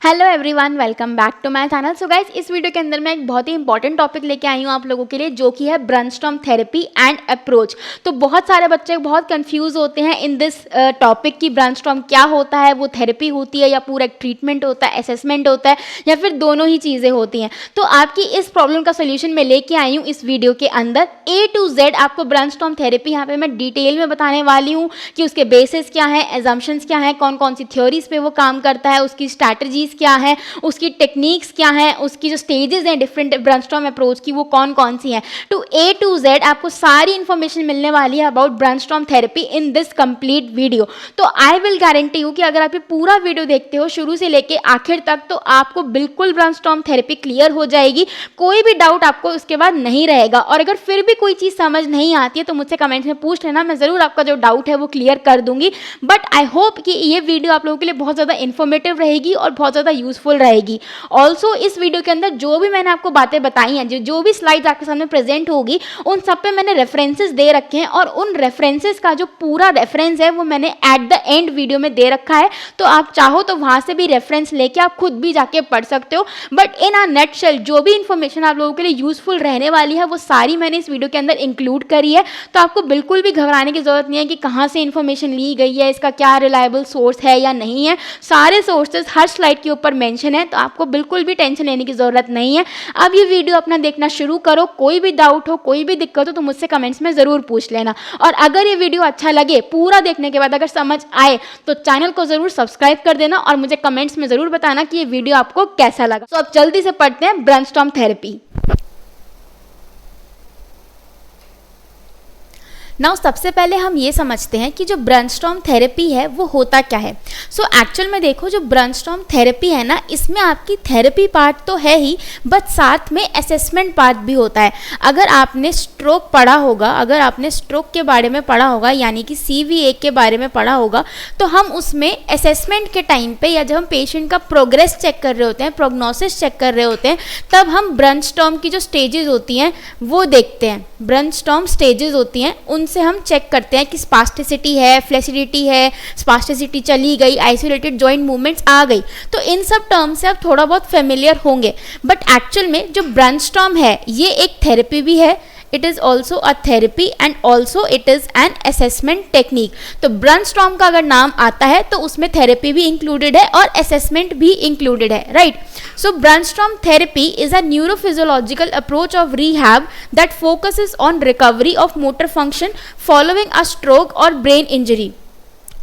Hello everyone, welcome back to my channel. So guys, इस video के अंदर मैं एक बहुत ही इंपॉर्टेंट टॉपिक लेके आई हूँ आप लोगों के लिए, जो कि है ब्रेनस्टॉर्म थेरेपी एंड अप्रोच। तो बहुत सारे बच्चे बहुत कंफ्यूज होते हैं इन दिस टॉपिक की ब्रेनस्टॉर्म क्या होता है, वो थेरेपी होती है या पूरा एक ट्रीटमेंट होता है, असेसमेंट होता है, या फिर दोनों ही चीज़ें होती हैं। तो आपकी इस प्रॉब्लम का सोल्यूशन मैं लेके आई हूँ इस वीडियो के अंदर। A to Z आपको ब्रेनस्टॉर्म थेरेपी यहाँ पे मैं डिटेल में बताने वाली हूँ कि उसके बेसिस क्या है, एजम्पशंस क्या है, कौन कौन सी थ्योरीज पे वो काम करता है, उसकी स्ट्रैटेजीज क्या है, उसकी टेक्निक्स क्या है, उसकी जो स्टेजेस हैं डिफरेंट ब्रेनस्टॉर्म अप्रोच की वो कौन कौन सी हैं। टू A to Z आपको सारी इन्फॉर्मेशन मिलने वाली है about brainstorm therapy in this complete video. तो आई विल गारंटी यू कि अगर आप ये पूरा वीडियो देखते हो शुरू से लेके आखिर तक, तो आपको बिल्कुल ब्रेनस्टॉर्म थेरेपी क्लियर हो जाएगी, कोई भी डाउट आपको उसके बाद नहीं रहेगा। और अगर फिर भी कोई चीज़ समझ नहीं आती है तो मुझसे कमेंट्स में पूछ लेना, मैं ज़रूर आपका जो डाउट है वो क्लियर कर दूंगी। बट आई होप कि ये वीडियो आप लोगों के लिए बहुत ज़्यादा इन्फॉर्मेटिव रहेगी और बहुत ज़्यादा यूजफुल रहेगी। ऑल्सो इस वीडियो के अंदर जो भी मैंने आपको बातें बताई हैं, जो भी स्लाइड्स आपके सामने प्रेजेंट होगी, उन सब पे मैंने रेफरेंसेस दे रखे हैं, और उन रेफरेंसेस का जो पूरा रेफरेंस है वो मैंने एट द एंड वीडियो में दे रखा है। तो आप चाहो तो वहां से भी रेफरेंस लेके आप खुद भी जाके पढ़ सकते हो। बट इन अ नटशेल जो भी इन्फॉर्मेशन आप लोगों के लिए यूजफुल रहने वाली है वो सारी मैंने इस वीडियो के अंदर इंक्लूड करी है। तो आपको बिल्कुल भी घबराने की जरूरत नहीं है कि कहाँ से इन्फॉर्मेशन ली गई है, इसका क्या रिलायबल सोर्स है या नहीं है। सारे सोर्सेज हर स्लाइड के ऊपर मेंशन है, तो आपको बिल्कुल भी टेंशन लेने की ज़रूरत नहीं है। अब ये वीडियो अपना देखना शुरू करो। कोई भी डाउट हो, कोई भी दिक्कत हो तो मुझसे कमेंट्स में ज़रूर पूछ लेना। और अगर ये वीडियो अच्छा लगे, पूरा देखने के बाद अगर समझ आए, तो चैनल को ज़रूर सब्सक्राइब कर देना और मुझे कमेंट्स में ज़रूर बताना कि ये वीडियो आपको कैसा लगा। तो अब जल्दी से पढ़ते हैं ब्रेनस्टॉर्म थेरेपी। नाउ सबसे पहले हम ये समझते हैं कि जो ब्रेनस्टॉर्म थेरेपी है वो होता क्या है। सो एक्चुअल में देखो, जो ब्रेनस्टॉर्म थेरेपी है ना, इसमें आपकी थेरेपी पार्ट तो है ही, बट साथ में असेसमेंट पार्ट भी होता है। अगर आपने स्ट्रोक पढ़ा होगा, अगर आपने स्ट्रोक के बारे में पढ़ा होगा, यानी कि CVA के बारे में पढ़ा होगा, तो हम उसमें असेसमेंट के टाइम पे, या जब हम पेशेंट का प्रोग्रेस चेक कर रहे होते हैं, प्रोग्नोसिस चेक कर रहे होते हैं, तब हम ब्रेनस्टॉर्म की जो स्टेजेस होती हैं वो देखते हैं। ब्रेनस्टॉर्म स्टेजेस होती हैं, उनसे हम चेक करते हैं कि स्पास्टिसिटी है, फ्लेसिडिटी है, स्पास्टिसिटी चली गई, आइसोलेटेड जॉइंट मूवमेंट्स आ गई। तो इन सब टर्म से आप थोड़ा बहुत फेमिलियर होंगे। बट एक्चुअल में जो ब्रेनस्टॉर्म है ये एक थेरेपी भी है, it is also a therapy and also it is an assessment technique. तो ब्रेनस्टॉर्म का अगर नाम आता है तो उसमें थेरेपी भी इंक्लूडेड है और असेसमेंट भी इंक्लूडेड है, right. So brainstorm therapy is a neurophysiological approach of rehab that focuses on recovery of motor function following a stroke और ब्रेन इंजरी।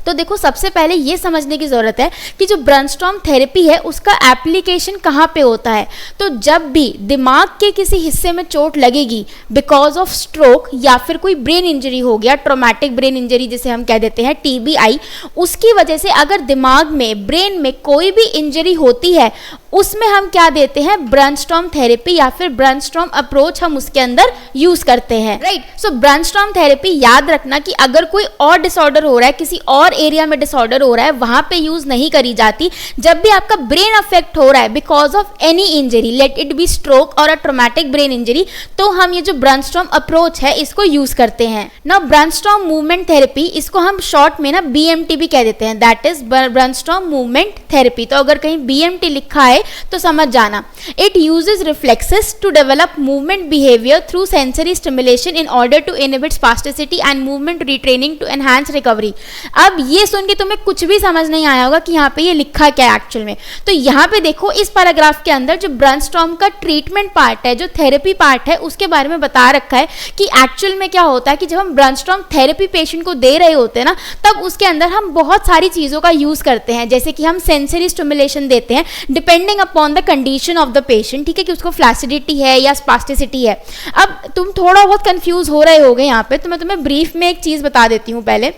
तो देखो, सबसे पहले ये समझने की ज़रूरत है कि जो ब्रेनस्टॉर्म थेरेपी है उसका एप्लीकेशन कहाँ पे होता है। तो जब भी दिमाग के किसी हिस्से में चोट लगेगी बिकॉज ऑफ स्ट्रोक, या फिर कोई ब्रेन इंजरी हो गया, ट्रॉमेटिक ब्रेन इंजरी जिसे हम कह देते हैं TBI, उसकी वजह से अगर दिमाग में, ब्रेन में कोई भी इंजरी होती है, उसमें हम क्या देते हैं, ब्रेनस्टॉर्म थेरेपी या फिर ब्रेनस्टॉर्म अप्रोच हम उसके अंदर यूज करते हैं, राइट। सो ब्रेनस्टॉर्म थेरेपी याद रखना कि अगर कोई और डिसऑर्डर हो रहा है, किसी और एरिया में डिसऑर्डर हो रहा है, वहां पे यूज नहीं करी जाती। जब भी आपका ब्रेन अफेक्ट हो रहा है because of any injury, let it be stroke और अ ट्रॉमेटिक ब्रेन इंजरी, तो हम ये जो ब्रेनस्टॉर्म अप्रोच है इसको यूज करते हैं। नाउ ब्रेनस्टॉर्म मूवमेंट थेरेपी, इसको हम शॉर्ट में ना BMT भी कह देते हैं, that is Brunnstrom movement therapy. तो अगर कहीं BMT लिखा है तो समझ जाना। It uses reflexes to develop movement behaviour through sensory stimulation in order to inhibit spasticity and movement retraining to enhance recovery. अब ये सुन के तुम्हें कुछ भी समझ नहीं आया होगा कि यहाँ पे ये लिखा क्या है एक्चुअल में। तो यहाँ पे देखो, इस पैराग्राफ के अंदर जो ब्रेनस्टॉर्म का ट्रीटमेंट पार्ट है, जो थेरेपी पार्ट है, उसके बारे में बता रखा है कि एक्चुअल में क्या होता है कि जब हम ब्रेनस्टॉर्म थेरेपी पेशेंट को दे रहे होते हैं ना, तब उसके अंदर हम बहुत सारी चीज़ों का यूज़ करते हैं। जैसे कि हम सेंसरी स्टिमुलेशन देते हैं depending upon the condition of the patient, ठीक है, कि उसको फ्लैसिडिटी है या स्पास्टिसिटी है। अब तुम थोड़ा बहुत कंफ्यूज हो रहे होगे यहाँ पे, तो मैं तुम्हें ब्रीफ में एक चीज़ बता देती हूँ। पहले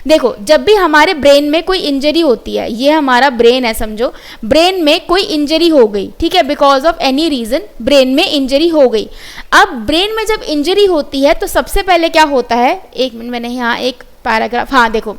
देखो, जब भी हमारे ब्रेन में कोई इंजरी होती है, ये हमारा ब्रेन है समझो, ब्रेन में कोई इंजरी हो गई, ठीक है, because of any reason brain में इंजरी हो गई। अब ब्रेन में जब इंजरी होती है तो सबसे पहले क्या होता है, एक मिनट, मैंने यहाँ एक पैराग्राफ, हाँ देखो,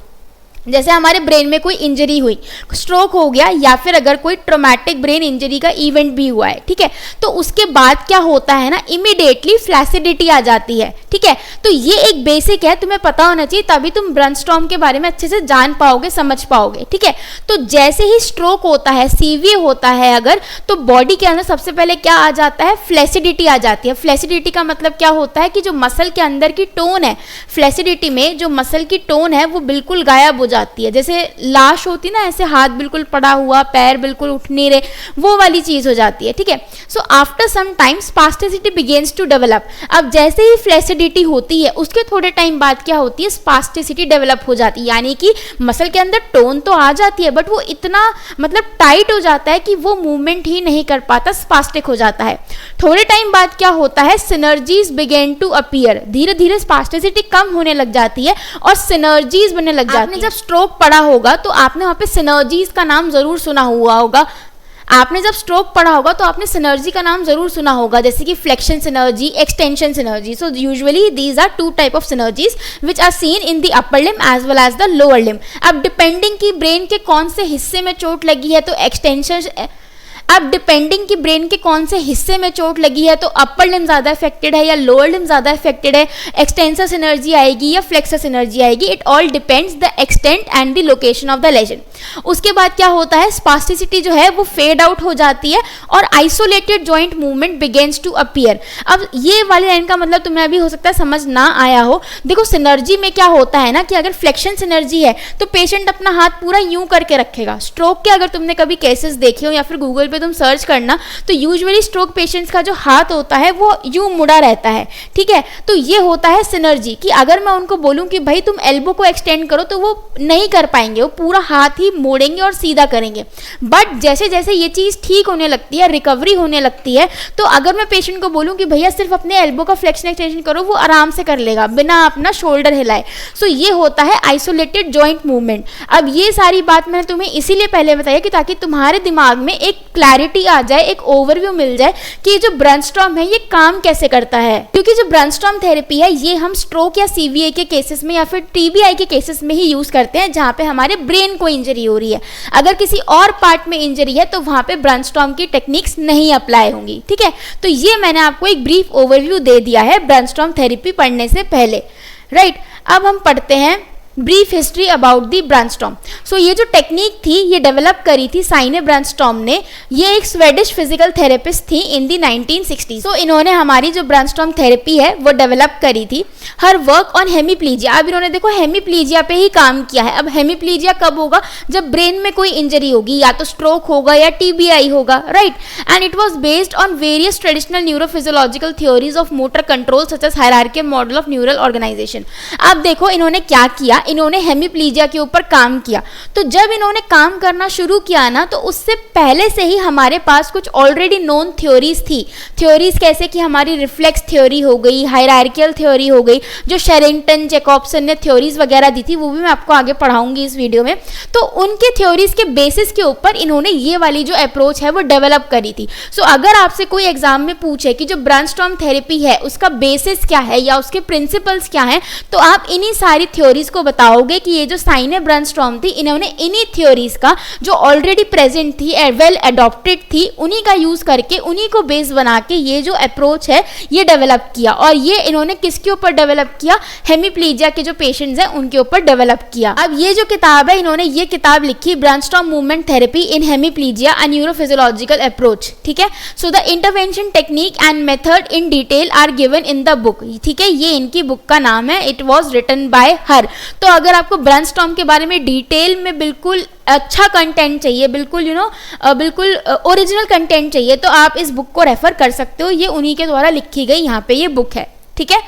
जैसे हमारे ब्रेन में कोई इंजरी हुई, स्ट्रोक हो गया, या फिर अगर कोई ट्रोमैटिक ब्रेन इंजरी का इवेंट भी हुआ है, ठीक है, तो उसके बाद क्या होता है ना, इमीडिएटली फ्लैसिडिटी आ जाती है, ठीक है। तो ये एक बेसिक है, तुम्हें पता होना चाहिए, तभी तुम ब्रेनस्टॉर्म के बारे में अच्छे से जान पाओगे, समझ पाओगे, ठीक है। तो जैसे ही स्ट्रोक होता है, सीवियर होता है अगर, तो बॉडी के अंदर सबसे पहले क्या आ जाता है, फ्लैसिडिटी आ जाती है। फ्लैसिडिटी का मतलब क्या होता है कि जो मसल के अंदर की टोन है, फ्लैसिडिटी में जो मसल की टोन है वो बिल्कुल गायब हो जाती है। जैसे लाश होती ना, ऐसे हाथ बिल्कुल पड़ा हुआ, पैर बिल्कुल उठ नहीं रहे, वो वाली चीज हो जाती है, ठीक है। So after some time spasticity begins to develop. अब जैसे ही फ्लैसिडिटी होती है उसके थोड़े टाइम बाद क्या होती है, स्पास्टिसिटी डेवलप हो जाती है, यानी कि मसल के अंदर टोन तो आ जाती है बट वो इतना मतलब टाइट हो जाता है कि वो मूवमेंट ही नहीं कर पाता, स्पास्टिक हो जाता है। थोड़े टाइम बाद क्या होता है, सिनर्जीज बिगेन टू अपीयर। धीरे धीरे स्पास्टिसिटी कम होने लग जाती है और सिनर्जीज बनने लग जाती है। जब स्ट्रोक पड़ा होगा तो आपने वहां पे सिनर्जीज का नाम जरूर सुना हुआ होगा। आपने जब स्ट्रोक पढ़ा होगा तो आपने सिनर्जी का नाम जरूर सुना होगा, जैसे कि flexion synergy, extension synergy. So usually these are two type of synergies which are seen in the upper limb as well as the lower limb. अब डिपेंडिंग की ब्रेन के कौन से हिस्से में चोट लगी है तो एक्सटेंशन, अब डिपेंडिंग कि ब्रेन के कौन से हिस्से में चोट लगी है तो अपर लिम ज़्यादा इफेक्टेड है या लोअर लिम ज़्यादा इफेक्टेड है, एक्सटेंसर सिनर्जी आएगी या फ्लेक्सर सिनर्जी आएगी। It all depends the extent and the location of the lesion. उसके बाद क्या होता है, स्पास्टिसिटी जो है वो फेड आउट हो जाती है और isolated joint movement begins to appear. अब ये वाली लाइन का मतलब तुम्हें अभी हो सकता है समझ ना आया हो। देखो सिनर्जी में क्या होता है ना कि अगर फ्लेक्शन सिनर्जी है तो पेशेंट अपना हाथ पूरा यूं करके रखेगा। स्ट्रोक के अगर तुमने कभी केसेस देखे हो या फिर गूगल पे तुम सर्च करना तो यूजुअली स्ट्रोक पेशेंट्स का जो हाथ होता है वो यूं मुड़ा रहता है, ठीक है। तो ये होता है सिनर्जी कि अगर मैं उनको बोलूं कि भाई तुम एल्बो को एक्सटेंड करो तो वो नहीं कर पाएंगे, वो पूरा हाथ ही मोड़ेंगे और सीधा करेंगे। बट जैसे जैसे ये चीज़ ठीक होने लगती है, रिकवरी होने लगती है, तो अगर मैं पेशेंट को बोलूं कि भैया सिर्फ अपने एल्बो का फ्लेक्शन एक्सटेंशन करो, वो आराम से कर लेगा बिना अपना शोल्डर हिलाए। सो ये होता है आइसोलेटेड जॉइंट मूवमेंट। अब ये सारी बात मैंने तुम्हें इसीलिए पहले बताया कि ताकि तुम्हारे दिमाग में एक क्लैरिटी आ जाए, एक ओवरव्यू मिल जाए कि जो ब्रेनस्टॉर्म है ये काम कैसे करता है। क्योंकि जो ब्रेनस्टॉर्म थेरेपी है ये हम स्ट्रोक या सीवीए के केसेस में या फिर टीबीआई के केसेस में ही यूज करते हैं जहां पे हमारे ब्रेन को इंजरी हो रही है। अगर किसी और पार्ट में इंजरी है तो वहां पे ब्रेनस्टॉर्म की टेक्निक्स नहीं अप्लाई होंगी, ठीक है। तो ये मैंने आपको एक ब्रीफ ओवरव्यू दे दिया है ब्रेनस्टॉर्म थेरेपी पढ़ने से पहले, राइट। अब हम पढ़ते हैं brief history about the Brunnstrom. So ये जो टेक्निक थी ये डेवलप करी थी साइने ब्रेनस्टॉर्म ने। ये एक स्वेडिश फिजिकल थेरेपिस्ट थी इन दी 1960s। सो इन्होंने हमारी जो ब्रेनस्टॉर्म थेरेपी है वो डेवलप करी थी। Her work on hemiplegia. अब इन्होंने देखो हेमीप्लीजिया पे ही काम किया है। अब हेमीप्लीजिया कब होगा, जब ब्रेन में कोई इंजरी होगी, या तो स्ट्रोक होगा या टीबीआई होगा, right. And it was based on various traditional neurophysiological theories of motor control such as hierarchical model of neural organisation. अब देखो इन्होंने क्या किया, इन्होंने हेमीप्लीजिया के ऊपर काम किया। तो जब इन्होंने काम करना शुरू किया ना तो उससे पहले से ही हमारे पास कुछ ऑलरेडी नोन थ्योरीज थी। थ्योरीज कैसे कि हमारी रिफ्लेक्स थ्योरी हो गई, हायरार्किकल थ्योरी हो गई, जो शेरिंगटन जैकॉब्सन ने थ्योरीज वगैरह दी थी वो भी मैं आपको आगे पढ़ाऊंगी इस वीडियो में। तो उनके थ्योरीज के बेसिस के ऊपर इन्होंने ये वाली जो अप्रोच है वो डेवलप करी थी। सो अगर आपसे कोई एग्जाम में पूछे कि जो ब्रेनस्टॉर्म थेरेपी है उसका बेसिस क्या है या उसके प्रिंसिपल्स क्या हैं, तो आप इन्हीं सारी थ्योरीज को बताओगे कि ये जो साइने ब्रेनस्टॉर्म थी इन्होंने इन्हीं थ्योरीज का जो ऑलरेडी प्रेजेंट थी, वेल एडॉप्टेड थी, उन्हीं का यूज करके उन्हीं को बेस बना के ये जो अप्रोच है ये डेवलप किया। और ये इन्होंने किसके ऊपर डेवलप किया, हेमीप्लीजिया के जो पेशेंट्स हैं उनके ऊपर डेवलप किया। अब ये जो किताब है इन्होंने ये किताब लिखी Brunnstrom movement therapy in hemiplegia a neurophysiological approach, ठीक है। So the intervention technique and method in detail are given in the book, ठीक है। ये इनकी बुक का नाम है, it was written by her. तो अगर आपको ब्रेनस्टॉर्म के बारे में डिटेल में बिल्कुल अच्छा कंटेंट चाहिए, बिल्कुल बिल्कुल ओरिजिनल कंटेंट चाहिए, तो आप इस बुक को रेफर कर सकते हो। ये उन्हीं के द्वारा लिखी गई यहाँ पे ये बुक है, ठीक है।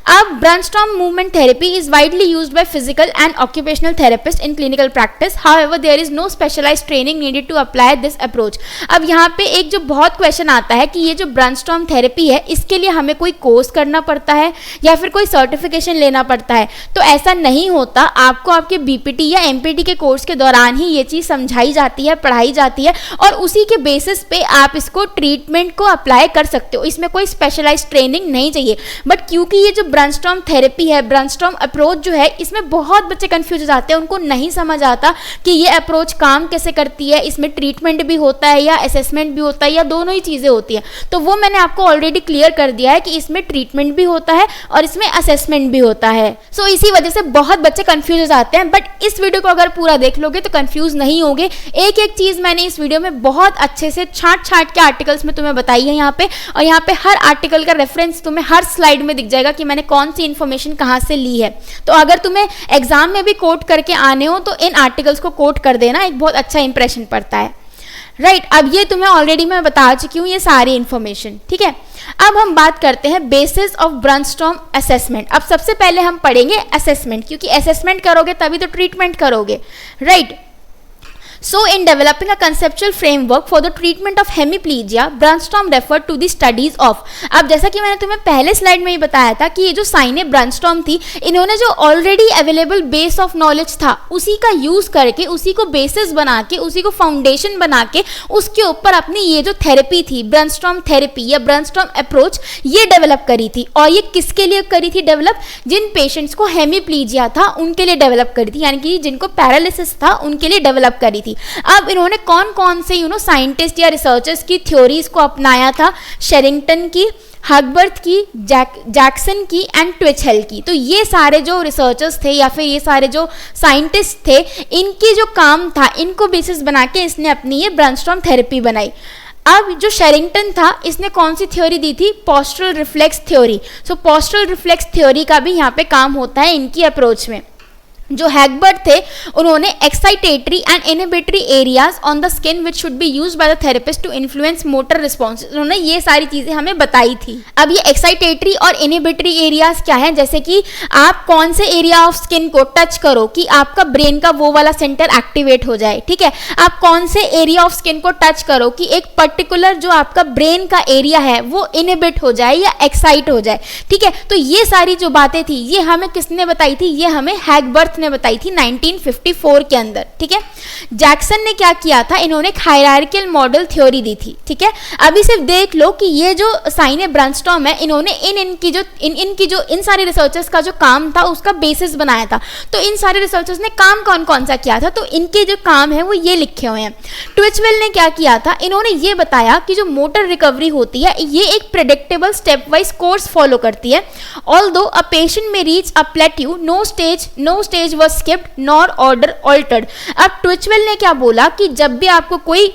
अब Brunnstrom movement therapy is widely used by physical and occupational therapist in clinical practice. However there is no specialised training needed to apply this approach. अब यहाँ पे एक जो बहुत क्वेश्चन आता है कि ये जो ब्रेनस्टॉर्म थेरेपी है इसके लिए हमें कोई कोर्स करना पड़ता है या फिर कोई सर्टिफिकेशन लेना पड़ता है, तो ऐसा नहीं होता। आपको आपके बीपीटी या एमपीटी के कोर्स के दौरान ही ये चीज़ समझाई जाती है, पढ़ाई जाती है और उसी के बेसिस पे आप इसको ट्रीटमेंट को अप्लाई कर सकते हो। इसमें कोई स्पेशलाइज्ड ट्रेनिंग नहीं चाहिए। बट क्योंकि ये जो ब्रैनस्टॉर्म थेरेपी है, ब्रैनस्टॉर्म अप्रोच जो है, इसमें बहुत बच्चे कंफ्यूज हो जाते हैं, उनको नहीं समझ आता कि ये अप्रोच काम कैसे करती है, इसमें ट्रीटमेंट भी होता है या असेसमेंट भी होता है या दोनों ही चीज़ें होती है। तो वो मैंने आपको ऑलरेडी क्लियर कर दिया है कि इसमें ट्रीटमेंट भी होता है और इसमें असेसमेंट भी होता है। सो इसी वजह से बहुत बच्चे कंफ्यूज हो जाते हैं, बट इस वीडियो को अगर पूरा देख लोगे तो कंफ्यूज नहीं होगे। एक एक चीज़ मैंने इस वीडियो में बहुत अच्छे से छांट के आर्टिकल्स में तुम्हें बताई है यहाँ पे, और यहाँ पे हर आर्टिकल का रेफरेंस तुम्हें हर स्लाइड में दिख जाएगा कि मैंने कौन सी इन्फॉर्मेशन कहाँ से ली है। तो अगर तुम्हें एग्जाम में भी कोट करके आने हो तो इन आर्टिकल्स को कोट कर देना, एक बहुत अच्छा इंप्रेशन पड़ता है। राइट, अब ये तुम्हें ऑलरेडी मैं बता चुकी हूँ ये सारी इन्फॉर्मेशन, ठीक है। अब हम बात करते हैं बेसिस ऑफ ब्रैनस्टॉर्म असेसमेंट। अब सबसे पहले हम पढ़ेंगे असेसमेंट, क्योंकि असेसमेंट करोगे तभी तो ट्रीटमेंट करोगे, right. So in developing a conceptual framework for the treatment of hemiplegia, Brainstorm referred to the studies of। अब जैसा कि मैंने तुम्हें पहले स्लाइड में ही बताया था कि ये जो साइने ब्रैनस्टॉर्म थी, इन्होंने जो already available base of knowledge था उसी का यूज करके, उसी को बेसिस बना के, उसी को फाउंडेशन बना के, उसके ऊपर अपनी ये जो थेरेपी थी, ब्रैनस्टॉर्म थेरेपी या ब्रैनस्टॉर्म अप्रोच, ये डेवलप करी थी। और ये किसके लिए करी थी डेवलप? जिन पेशेंट्स को हेमीप्लीजिया था उनके लिए डेवलप करी थी, यानी कि जिनको पैरालिसिस था उनके लिए डेवलप करी थी। अब इन्होंने कौन कौन से साइंटिस्ट या रिसर्चर्स की थ्योरीज को अपनाया था? शेरिंगटन की, हगबर्थ की, जैक्सन की एंड ट्विचहेल की। तो ये सारे जो रिसर्चर्स थे या फिर ये सारे जो साइंटिस्ट थे, इनकी जो काम था, इनको बेसिस बना के इसने अपनी ये ब्रैनस्टॉर्म थेरेपी बनाई। अब जो शेरिंगटन था, इसने कौन सी थ्योरी दी थी? Postural reflex theory. So postural reflex theory का भी यहाँ पे काम होता है इनकी अप्रोच में। जो हैगबर्ट थे, उन्होंने excitatory and inhibitory areas on the skin which should be used by the therapist to influence motor response, उन्होंने ये सारी चीजें हमें बताई थी। अब ये एक्साइटेटरी और इनहिबिटरी एरियाज क्या है? जैसे कि आप कौन से एरिया ऑफ स्किन को टच करो कि आपका ब्रेन का वो वाला सेंटर एक्टिवेट हो जाए, ठीक है। आप कौन से एरिया ऑफ स्किन को टच करो कि एक पर्टिकुलर जो आपका ब्रेन का एरिया है वो इनहिबिट हो जाए या एक्साइट हो जाए, ठीक है। तो ये सारी जो बातें थी, ये हमें किसने बताई थी? ये हमें हैगबर्थ ने बताई थी 1954 के अंदर, ठीक है। जैक्सन ने क्या किया था? इन्होंने एक हायरार्कियल मॉडल थ्योरी दी थी, ठीक है। अभी सिर्फ देख लो कि ये जो साइने ब्रैनस्टॉर्म है, इन्होंने इन सारे रिसर्चर्स का जो काम था उसका बेसिस बनाया था। तो इन सारे रिसर्चर्स ने काम कौन कौन सा किया था? तो इनके जो काम है वो ये लिखे हुए हैं। ट्विचवेल ने क्या किया था? इन्होंने ये बताया कि जो मोटर रिकवरी होती है ये एक predictable step wise course follow करती है। Although a patient may reach a plateau, no stage was skipped nor order altered। अब ट्विचवेल ने क्या बोला कि जब भी आपको कोई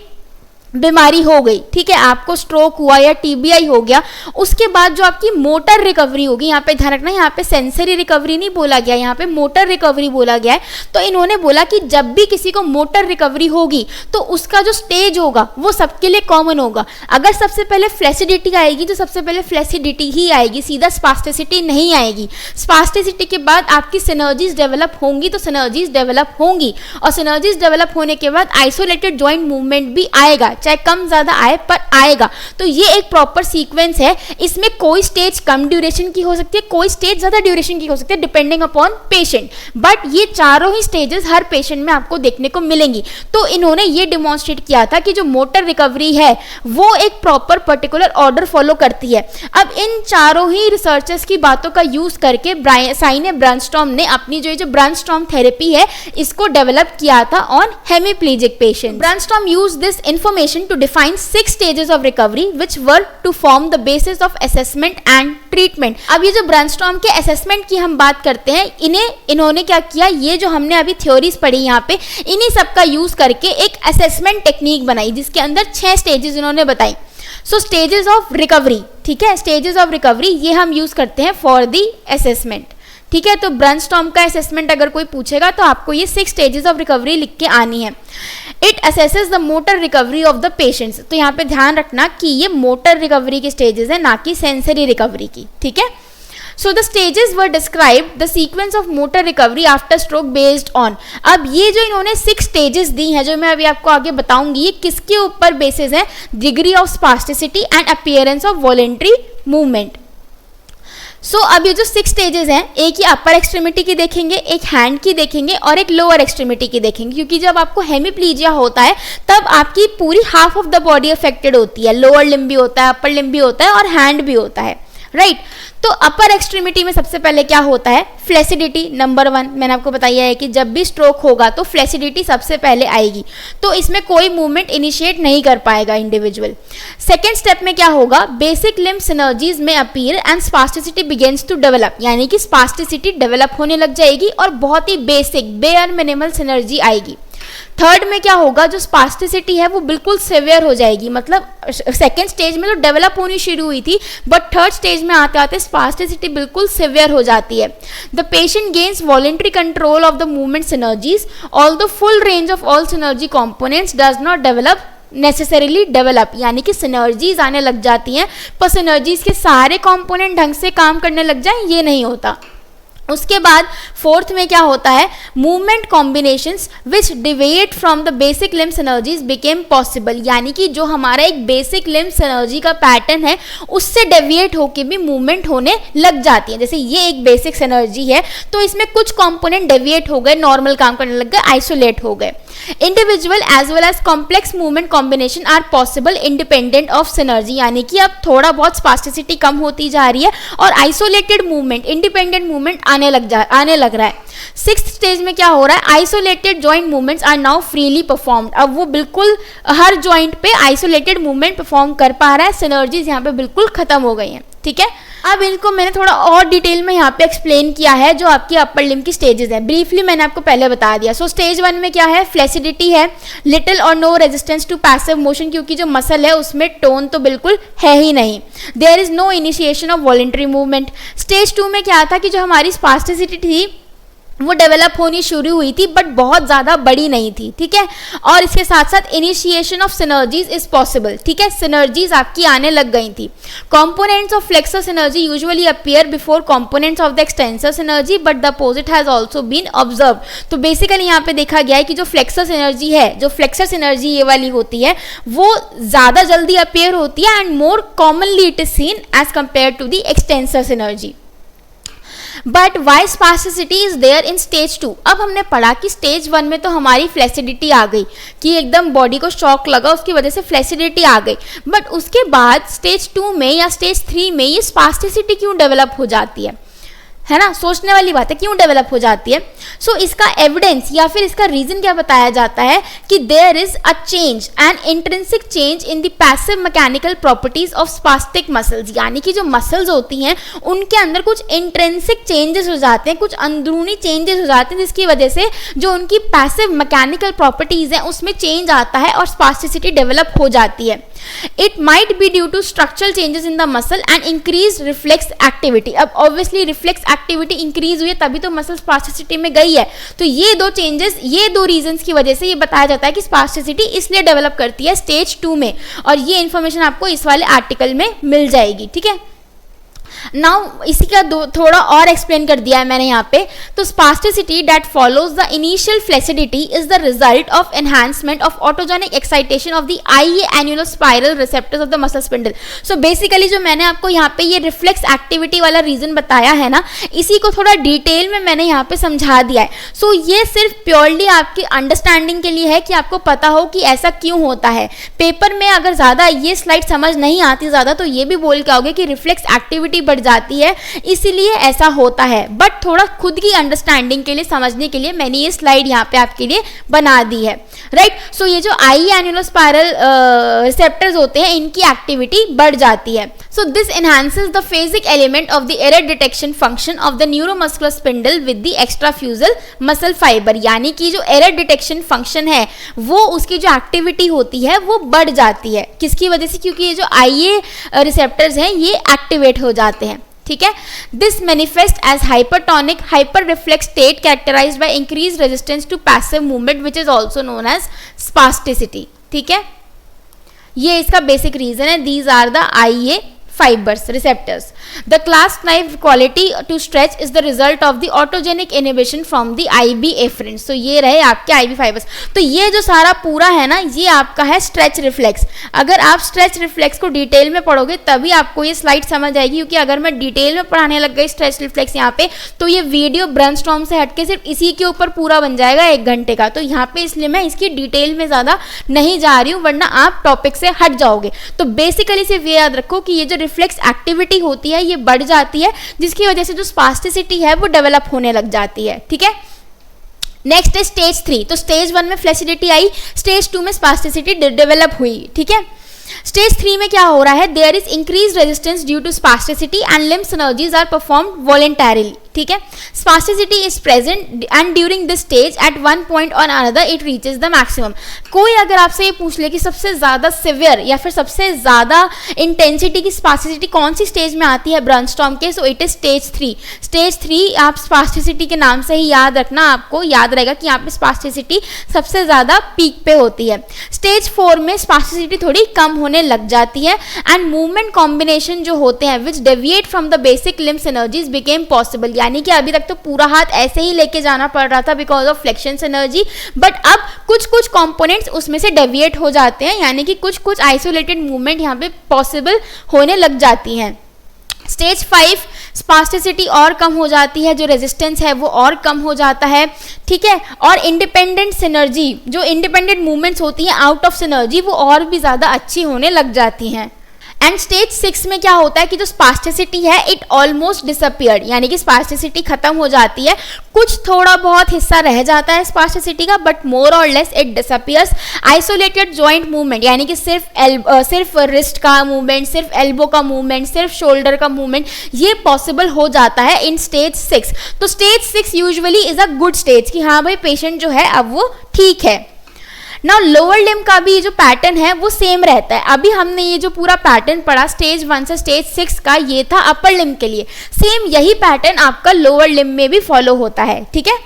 बीमारी हो गई, ठीक है, आपको स्ट्रोक हुआ या टीबीआई हो गया, उसके बाद जो आपकी मोटर रिकवरी होगी, यहाँ पे ध्यान रखना, यहाँ पे सेंसरी रिकवरी नहीं बोला गया, यहाँ पे मोटर रिकवरी बोला गया है। तो इन्होंने बोला कि जब भी किसी को मोटर रिकवरी होगी तो उसका जो स्टेज होगा वो सबके लिए कॉमन होगा। अगर सबसे पहले फ्लैसिडिटी आएगी तो सबसे पहले फ्लैसिडिटी ही आएगी, सीधा स्पास्टिसिटी नहीं आएगी। स्पास्टिसिटी के बाद आपकी सिनर्जीज डेवलप होंगी तो सिनर्जीज डेवलप होंगी, और सिनर्जीज डेवलप होने के बाद आइसोलेटेड जॉइंट मूवमेंट भी आएगा, चाहे कम ज्यादा आए पर आएगा। तो ये एक प्रॉपर सीक्वेंस है। इसमें कोई स्टेज कम ड्यूरेशन की हो सकती है, कोई स्टेज ज्यादा ड्यूरेशन की हो सकती है, डिपेंडिंग अपॉन पेशेंट, बट ये चारों ही स्टेजेस हर पेशेंट में आपको देखने को मिलेंगी। तो इन्होंने ये डिमॉन्स्ट्रेट किया था कि जो मोटर रिकवरी है वो एक प्रॉपर पर्टिकुलर ऑर्डर फॉलो करती है। अब इन चारों ही रिसर्चर्स की बातों का यूज करके साइने ब्रैनस्टॉर्म ने अपनी जो ब्रैनस्टॉर्म थेरेपी है इसको डेवलप किया था on hemiplegic patient. Brunnstrom use this information to define 6 stages of recovery which were to form the basis of assessment and treatment। अब ये जो ब्रैनस्टॉर्म के असेसमेंट की हम बात करते हैं, इन्होंने क्या किया? ये जो हमने अभी थ्योरीज पढ़ी यहाँ पे, इन्हीं सब का यूज करके एक असेसमेंट टेक्निक बनाई जिसके अंदर 6 स्टेजेस इन्होंने बताई। सो स्टेजेस ऑफ रिकवरी, ठीक है, स्टेजेस ऑफ रिकवरी ये हम यूज करते हैं फॉर दी असेसमेंट, ठीक है। तो ब्रैनस्टॉर्म का असेसमेंट अगर कोई पूछेगा तो आपको ये 6 स्टेजेस ऑफ रिकवरी लिख के आनी है। It assesses the motor recovery of the patients. तो यहाँ पे ध्यान रखना कि ये मोटर रिकवरी के स्टेजेस है, ना कि सेंसरी रिकवरी की, ठीक है। So the stages were describe the sequence of motor recovery after stroke based on. अब ये जो इन्होंने 6 स्टेजेस दी हैं जो मैं अभी आपको आगे बताऊंगी, ये किसके ऊपर बेसिस है? Degree of spasticity and appearance of voluntary movement. So अब ये जो 6 स्टेजेस हैं, एक ही अपर एक्सट्रीमिटी की देखेंगे, एक हैंड की देखेंगे और एक लोअर एक्सट्रीमिटी की देखेंगे, क्योंकि जब आपको हेमीप्लीजिया होता है तब आपकी पूरी half of the body affected होती है। लोअर लिम्ब भी होता है, अपर लिम्ब भी होता है और हैंड भी होता है, राइट। तो अपर एक्सट्रीमिटी में सबसे पहले क्या होता है, फ्लैसिडिटी नंबर 1। मैंने आपको बताया है कि जब भी स्ट्रोक होगा तो फ्लैसिडिटी सबसे पहले आएगी, तो इसमें कोई मूवमेंट इनिशिएट नहीं कर पाएगा इंडिविजुअल। सेकेंड स्टेप में क्या होगा, basic limb synergies may appear and spasticity begins to develop, यानी कि स्पास्टिसिटी डेवलप होने लग जाएगी और बहुत ही बेसिक बेयर मिनिमल सिनर्जी आएगी। थर्ड में क्या होगा, जो स्पास्टिसिटी है वो बिल्कुल सिवियर हो जाएगी, मतलब सेकेंड स्टेज में तो डेवलप होनी शुरू हुई थी, बट थर्ड स्टेज में आते आते स्पास्टिसिटी बिल्कुल सिवियर हो जाती है। The patient gains voluntary control of the movement synergies, although full range of all synergy components does not develop necessarily develop, यानी कि सिनर्जीज आने लग जाती हैं, पर सिनर्जीज के सारे कंपोनेंट ढंग से काम करने लग जाए ये नहीं होता। उसके बाद फोर्थ में क्या होता है, movement combinations which deviate from the basic limb synergies became possible, यानी कि जो हमारा एक बेसिक लिम्ब सिनर्जी का पैटर्न है उससे डेविएट होके भी मूवमेंट होने लग जाती है। जैसे ये एक बेसिक सिनर्जी है तो इसमें कुछ कंपोनेंट डेविएट हो गए, नॉर्मल काम करने लग गए, आइसोलेट हो गए। Individual as well as complex movement combination are possible independent of synergy, यानी कि अब थोड़ा बहुत स्पास्टिसिटी कम होती जा रही है और आइसोलेटेड मूवमेंट, इंडिपेंडेंट मूवमेंट आने लग रहा है। सिक्स्थ स्टेज में क्या हो रहा है, isolated joint movements are now freely performed, अब वो बिल्कुल हर जॉइंट पे आइसोलेटेड मूवमेंट परफॉर्म कर पा रहा है, सिनर्जीज यहाँ पे बिल्कुल खत्म हो गई हैं। ठीक है, अब इनको मैंने थोड़ा और डिटेल में यहाँ पे एक्सप्लेन किया है, जो आपकी अपर लिम्ब की स्टेजेस हैं, ब्रीफली मैंने आपको पहले बता दिया। सो स्टेज 1 में क्या है, फ्लैसिडिटी है, लिटिल और no resistance to passive motion, क्योंकि जो मसल है उसमें टोन तो बिल्कुल है ही नहीं। There is no initiation of voluntary movement. Stage 2 में क्या था कि जो हमारी स्पास्टिसिटी थी वो डेवलप होनी शुरू हुई थी, बट बहुत ज़्यादा बड़ी नहीं थी। ठीक है, और इसके साथ साथ initiation of synergies is possible. ठीक है, सिनर्जीज आपकी आने लग गई थी। Components of flexor synergy usually appear before components of the extensor synergy, but the opposite has also been observe. तो बेसिकली यहाँ पे देखा गया है कि जो फ्लेक्सर सिनर्जी है, जो फ्लेक्सर सिनर्जी ये वाली होती है, वो ज़्यादा जल्दी अपीयर होती है and more commonly it is seen as compare to the extensor synergy. But why spasticity is there in stage 2। अब हमने पढ़ा कि स्टेज 1 में तो हमारी फ्लैसिडिटी आ गई कि एकदम बॉडी को शॉक लगा, उसकी वजह से फ्लैसिडिटी आ गई, बट उसके बाद स्टेज 2 में या स्टेज 3 में ये स्पास्टिसिटी क्यों डेवलप हो जाती है ना, सोचने वाली बात है, क्यों डेवलप हो जाती है। सो इसका एविडेंस या फिर इसका रीजन क्या बताया जाता है कि there is a change and intrinsic change in the passive mechanical properties of spastic muscles, यानी कि जो मसल्स होती हैं उनके अंदर कुछ इंट्रिंसिक चेंजेस हो जाते हैं, कुछ अंदरूनी चेंजेस हो जाते हैं, जिसकी वजह से जो उनकी पैसिव मैकेनिकल प्रॉपर्टीज हैं उसमें चेंज आता है और स्पास्टिसिटी डेवलप हो जाती है। It might be due to structural changes in the muscle and increase reflex activity. अब ऑब्वियसली रिफ्लेक्स एक्टिविटी इंक्रीज हुई है तभी तो मसल स्पास्टिसिटी में गई है, तो ये दो चेंजेस, ये दो रीजंस की वजह से ये बताया जाता है कि स्पास्टिसिटी इसलिए डेवलप करती है स्टेज 2 में, और ये इन्फॉर्मेशन आपको इस वाले आर्टिकल में मिल जाएगी। ठीक है, नाउ इसी का थोड़ा और एक्सप्लेन कर दिया है मैंने यहाँ पे। तो spasticity that follows the initial flaccidity is the result of enhancement of autogenic excitation of the Ia annular spiral receptors of the muscle spindle. So basically जो मैंने आपको यहाँ पे ये रिफ्लेक्स एक्टिविटी वाला रीजन बताया है ना, इसी को थोड़ा डिटेल में मैंने यहाँ पे समझा दिया है। सो ये सिर्फ प्योरली आपकी अंडरस्टैंडिंग के लिए है कि आपको पता हो कि ऐसा क्यों होता है। पेपर में अगर ज़्यादा ये स्लाइड समझ नहीं आती ज़्यादा तो ये भी बोल के आओगे कि रिफ्लेक्स एक्टिविटी बढ़ जाती है इसीलिए ऐसा होता है, बट थोड़ा खुद की अंडरस्टैंडिंग के लिए, समझने के लिए मैंने ये स्लाइड यहाँ पे आपके लिए बना दी है। राइट, सो ये जो आई एन्युलर स्पाइरल रिसेप्टर्स होते हैं इनकी एक्टिविटी बढ़ जाती है। So this enhances the phasic element of the error detection function of the neuromuscular spindle with the extrafusal muscle fibre, यानी कि जो एरर डिटेक्शन फंक्शन है वो उसकी जो एक्टिविटी होती है वो बढ़ जाती है। किसकी वजह से? क्योंकि ये जो आईए रिसेप्टर्स हैं ये एक्टिवेट हो जाते हैं। ठीक है, this manifest as hypertonic hyper reflex state characterized by increase resistance to passive movement which is also known as spasticity. ठीक है, ये इसका बेसिक रीजन है। These are the IA fibers receptors. The clasp knife quality to stretch is the result of the autogenic inhibition from the IB afferents. So ये रहे आपके IB fibers। तो ये जो सारा पूरा है ना ये आपका है स्ट्रेच रिफ्लेक्स। अगर आप स्ट्रेच रिफ्लेक्स को डिटेल में पढ़ोगे तभी आपको ये स्लाइड समझ आएगी, क्योंकि अगर मैं डिटेल में पढ़ाने लग गई स्ट्रेच रिफ्लेक्स यहाँ पे तो ये वीडियो ब्रेनस्टॉर्म से हटके सिर्फ इसी के ऊपर पूरा बन जाएगा 1 घंटे का। तो यहाँ पे इसलिए मैं इसकी डिटेल में ज़्यादा नहीं जा रही हूँ, वरना आप टॉपिक से हट जाओगे। तो बेसिकली सिर्फ ये याद रखो कि ये जो रिफ्लेक्स एक्टिविटी होती है ये बढ़ जाती है, जिसकी वजह से जो स्पास्टिसिटी है वो डेवलप होने लग जाती है। ठीक है, नेक्स्ट है स्टेज 3। तो स्टेज 1 में फ्लैसिडिटी आई, स्टेज 2 में स्पास्टिसिटी डेवलप हुई। ठीक है, स्टेज 3 में क्या हो रहा है, there is increase resistance due to spasticity and limb synergies are performed voluntarily. ठीक है, spasticity is present and during this stage at one point और another it reaches the maximum. कोई अगर आपसे ये पूछ ले कि सबसे ज्यादा सिवियर या फिर सबसे ज्यादा इंटेंसिटी की स्पास्टिसिटी कौन सी स्टेज में आती है ब्रैनस्टॉर्म के, so it is stage 3। Stage 3 आप स्पास्टिसिटी के नाम से ही याद रखना, आपको याद रहेगा कि यहाँ पे स्पास्टिसिटी सबसे ज्यादा पीक पे होती है। स्टेज 4 में स्पास्टिसिटी थोड़ी कम होने लग जाती है एंड मूवमेंट कॉम्बिनेशन जो होते हैं which deviate from the basic limb synergies became possible. यानी कि अभी तक तो पूरा हाथ ऐसे ही लेके जाना पड़ रहा था because of flexion synergy, but अब कुछ कुछ कंपोनेंट्स उसमें से डेविएट हो जाते हैं, यानी कि कुछ कुछ आइसोलेटेड मूवमेंट यहाँ पे पॉसिबल होने लग जाती हैं। स्टेज 5 स्पास्टिसिटी और कम हो जाती है, जो रेजिस्टेंस है वो और कम हो जाता है। ठीक है, और इंडिपेंडेंट सिनर्जी, जो इंडिपेंडेंट मूवमेंट्स होती हैं आउट ऑफ सिनर्जी, वो और भी ज़्यादा अच्छी होने लग जाती हैं। एंड स्टेज 6 में क्या होता है कि जो स्पास्टिसिटी है इट ऑलमोस्ट डिसअपियर्ड, यानी कि स्पास्टिसिटी खत्म हो जाती है, कुछ थोड़ा बहुत हिस्सा रह जाता है स्पास्टिसिटी का, बट मोर और less it disappears. Isolated joint movement, यानी कि सिर्फ रिस्ट का मूवमेंट, सिर्फ एल्बो का मूवमेंट, सिर्फ शोल्डर का मूवमेंट, ये पॉसिबल हो जाता है इन स्टेज 6। तो stage 6 usually is a good stage कि हाँ भाई पेशेंट जो है अब वो ठीक है। नाउ लोअर लिम्ब का भी जो पैटर्न है वो सेम रहता है। अभी हमने ये जो पूरा पैटर्न पढ़ा स्टेज 1 से स्टेज 6 का, ये था अपर लिम्ब के लिए, सेम यही पैटर्न आपका लोअर लिम्ब में भी फॉलो होता है। ठीक है,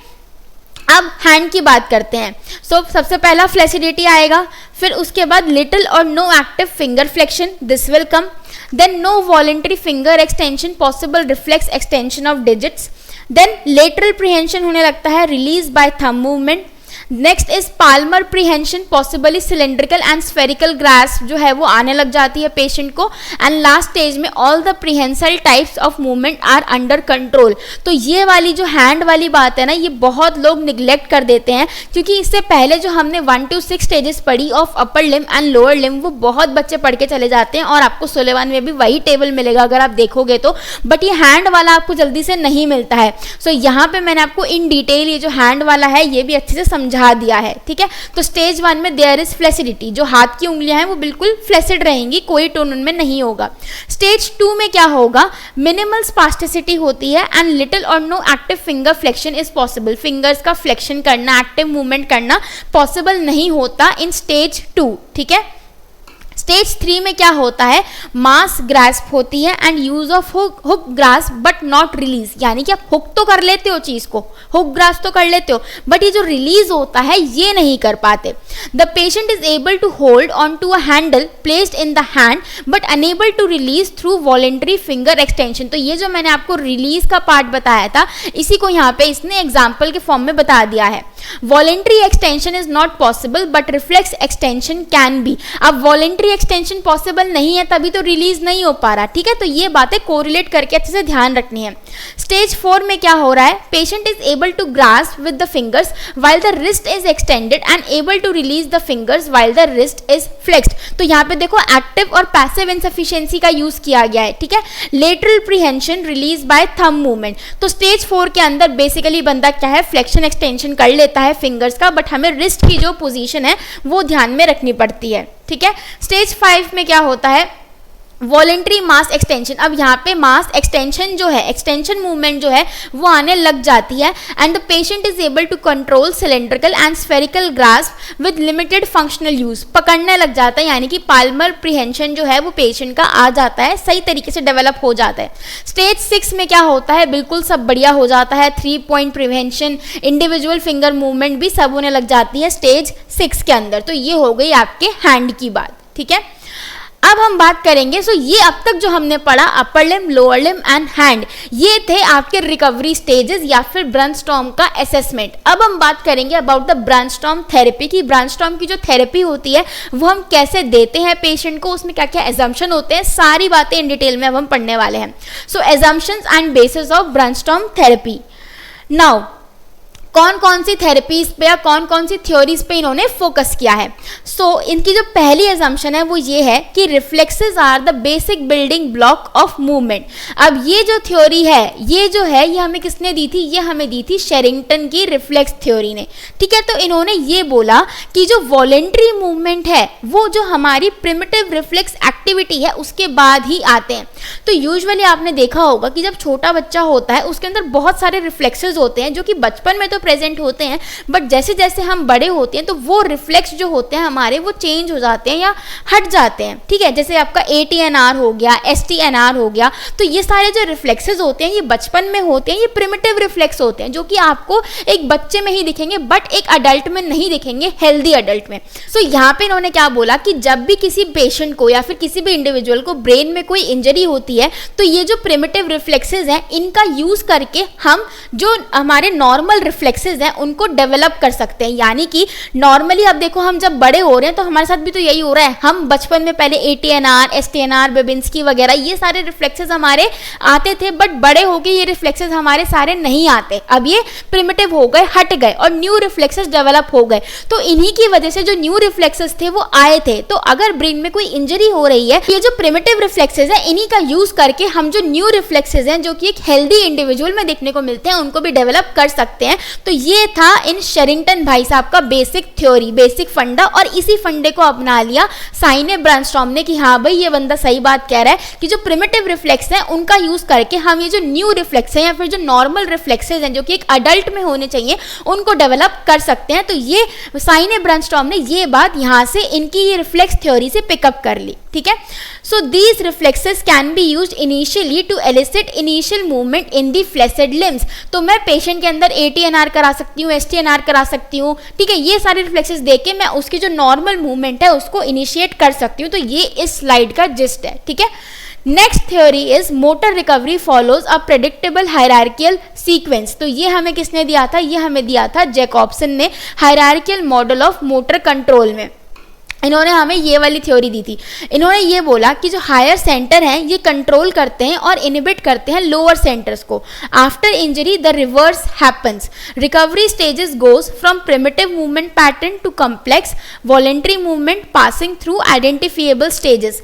अब हैंड की बात करते हैं। सो सबसे पहला फ्लैसिडिटी आएगा, फिर उसके बाद लिटिल और no active finger flexion, this will come, then no voluntary finger extension, possible reflex extension of digits, then lateral prehension होने लगता है, release by thumb movement. Next is palmar prehension, possibly cylindrical and spherical grasp जो है वो आने लग जाती है पेशेंट को। एंड लास्ट स्टेज में all the prehensile types of movement are under control. तो ये वाली जो हैंड वाली बात है ना, ये बहुत लोग निग्लेक्ट कर देते हैं, क्योंकि इससे पहले जो हमने 1 to 6 स्टेजेस पढ़ी of upper limb and lower limb, वो बहुत बच्चे पढ़ के चले जाते हैं और आपको सुलेवान में भी वही टेबल मिलेगा अगर आप देखोगे तो, बट ये हैंड वाला आपको जल्दी से नहीं मिलता है। सो यहाँ पे मैंने आपको इन डिटेल ये जो हैंड वाला है ये भी अच्छे से समझा दिया है। ठीक है, तो स्टेज 1 में देयर इज फ्लैसिडिटी, जो हाथ की उंगलियां हैं वो बिल्कुल फ्लैसिड रहेंगी, कोई टोन उनमें नहीं होगा। स्टेज 2 में क्या होगा, मिनिमल स्पास्टिसिटी होती है एंड लिटिल और no active finger flexion is possible. Fingers का फ्लेक्शन करना, एक्टिव मूवमेंट करना पॉसिबल नहीं होता इन स्टेज 2। ठीक है, स्टेज 3 में क्या होता है, मास ग्रास्प होती है and use of hook grasp but not release, यानी कि आप हुक तो कर लेते हो चीज को, हुक ग्रास्प तो कर लेते हो, बट ये जो रिलीज होता है ये नहीं कर पाते। The patient is able to hold on to a handle placed in the hand but unable to release through voluntary finger extension. तो ये जो मैंने आपको रिलीज का पार्ट बताया था, इसी को यहाँ पे इसने एग्जाम्पल के फॉर्म में बता दिया है। Voluntary extension is not possible but reflex extension can be. अब वॉलेंटरी एक्सटेंशन पॉसिबल नहीं है तभी तो रिलीज नहीं हो पा रहा। ठीक है, तो ये बातें कोरिलेट करके अच्छे से ध्यान रखनी है। स्टेज 4 में क्या हो रहा है, patient is able to grasp with the fingers while the wrist is extended and able to release the fingers while the wrist is flexed. तो यहाँ पे देखो एक्टिव और पैसिव इनसफिशिएंसी का यूज किया गया है। ठीक है, lateral prehension, release by thumb movement. तो स्टेज 4 के अंदर बेसिकली बंदा क्या है, फ्लेक्शन एक्सटेंशन कर लेता है फिंगर्स का, बट हमें रिस्ट की जो पोजीशन है वो ध्यान में रखनी पड़ती है। ठीक है, स्टेज 5 में क्या होता है, वॉलेंट्री मास एक्सटेंशन। अब यहाँ पे मास एक्सटेंशन जो है, एक्सटेंशन मूवमेंट जो है वो आने लग जाती है and the patient is able to control cylindrical and spherical grasp with limited functional use. पकड़ने लग जाता है, यानी कि पाल्मर प्रिहेंशन जो है वो पेशेंट का आ जाता है, सही तरीके से डेवलप हो जाता है। स्टेज 6 में क्या होता है, बिल्कुल सब बढ़िया हो जाता है, 3 point prevention, individual finger movement भी सब होने लग जाती है स्टेज 6 के अंदर। तो ये हो गई आपके हैंड की बात। ठीक है, अब हम बात करेंगे, सो ये अब तक जो हमने पढ़ा upper limb, lower limb and hand, ये थे आपके रिकवरी स्टेजेस या फिर ब्रैनस्टॉर्म का असेसमेंट। अब हम बात करेंगे अबाउट द ब्रैनस्टॉर्म थेरेपी की ब्रैनस्टॉर्म की जो थेरेपी होती है वो हम कैसे देते हैं पेशेंट को, उसमें क्या क्या एजम्पशन होते हैं, सारी बातें इन डिटेल में अब हम पढ़ने वाले हैं। So assumptions and basis of Brunnstrom therapy. Now कौन कौन सी थेरेपीज पे या कौन कौन सी थ्योरीज पे इन्होंने फोकस किया है। सो इनकी जो पहली एजम्पशन है वो ये है कि reflexes are the basic building block of movement. अब ये जो थ्योरी है ये हमें किसने दी थी, ये हमें दी थी शेरिंगटन की रिफ्लेक्स थ्योरी ने, ठीक है। तो इन्होंने ये बोला कि जो वॉलेंट्री मूवमेंट है वो जो हमारी प्रिमिटिव रिफ्लेक्स एक्टिविटी है उसके बाद ही आते हैं। तो यूजुअली आपने देखा होगा कि जब छोटा बच्चा होता है उसके अंदर बहुत सारे रिफ्लेक्सेस होते हैं जो कि बचपन में तो प्रेजेंट होते हैं, बट जैसे जैसे हम बड़े होते हैं तो वो रिफ्लेक्स जो होते हैं हमारे वो चेंज हो जाते हैं या हट जाते हैं, ठीक है। जैसे आपका ATNR हो गया, STNR हो गया, तो ये सारे जो रिफ्लेक्सेस होते हैं ये बचपन में होते हैं, ये प्रिमिटिव रिफ्लेक्स होते हैं जो कि आपको एक बच्चे में ही दिखेंगे बट एक अडल्ट में नहीं दिखेंगे, हेल्दी अडल्ट में। सो यहाँ पे इन्होंने क्या बोला कि जब भी किसी पेशेंट को या फिर किसी भी इंडिविजुअल को ब्रेन में कोई इंजरी होती है तो ये जो प्रिमिटिव रिफ्लेक्सेस हैं इनका यूज करके हम जो हमारे नॉर्मल रिफ्लेक्सेस हैं उनको डेवलप कर सकते हैं। यानी कि नॉर्मली अब देखो हम जब बड़े हो रहे हैं तो हमारे साथ भी तो यही हो रहा है, हम बचपन में पहले ATNR, STNR, बेबिंस्की वगैरह ये सारे रिफ्लेक्सेस हमारे आते थे, बट बड़े हो गए ये रिफ्लेक्सेस हमारे सारे नहीं आते, अब ये प्रिमिटिव हो गए, हट गए और न्यू रिफ्लेक्सेस डेवलप हो गए। तो इन्हीं की वजह से जो न्यू रिफ्लेक्सेस थे वो आए थे। तो अगर ब्रेन में कोई इंजरी हो रही है, ये जो प्रिमिटिव रिफ्लेक्सेस है इन्हीं का यूज करके हम जो न्यू रिफ्लेक्सेस हैं जो कि एक हेल्दी इंडिविजुअल में देखने को मिलते हैं उनको भी डेवलप कर सकते हैं। तो ये था इन शेरिंगटन भाई साहब का बेसिक थ्योरी, बेसिक फंडा, और इसी फंडे को अपना लिया साइने ब्रांस्टॉर्म ने कि हाँ भाई ये बंदा सही बात कह रहा है कि जो प्रिमिटिव रिफ्लेक्स हैं उनका यूज करके हम ये जो न्यू रिफ्लेक्स हैं या फिर जो नॉर्मल रिफ्लेक्सेस हैं जो कि एक अडल्ट में होने चाहिए उनको डेवलप कर सकते हैं। तो ये साइने ब्रांस्टॉर्म ने ये बात यहाँ से इनकी ये रिफ्लेक्स थ्योरी से पिकअप कर ली, ठीक है। So these reflexes can be used initially to elicit initial movement in the flaccid limbs. तो मैं पेशेंट के अंदर ATNR करा सकती हूँ, STNR करा सकती हूँ, ठीक है। ये सारे रिफ्लेक्सेस देके मैं उसकी जो नॉर्मल मूवमेंट है उसको इनिशिएट कर सकती हूँ। तो ये इस स्लाइड का जिस्ट है, ठीक है। Next theory is motor recovery follows a predictable hierarchical sequence. तो ये हमें किसने दिया था, ये हमें दिया था जैकॉब्सन ने hierarchical model of motor control में। इन्होंने हमें ये वाली थ्योरी दी थी। इन्होंने ये बोला कि जो हायर सेंटर हैं ये कंट्रोल करते हैं और इनहिबिट करते हैं लोअर सेंटर्स को। After injury the reverse happens, recovery stages goes from primitive movement pattern to complex voluntary movement passing through identifiable stages.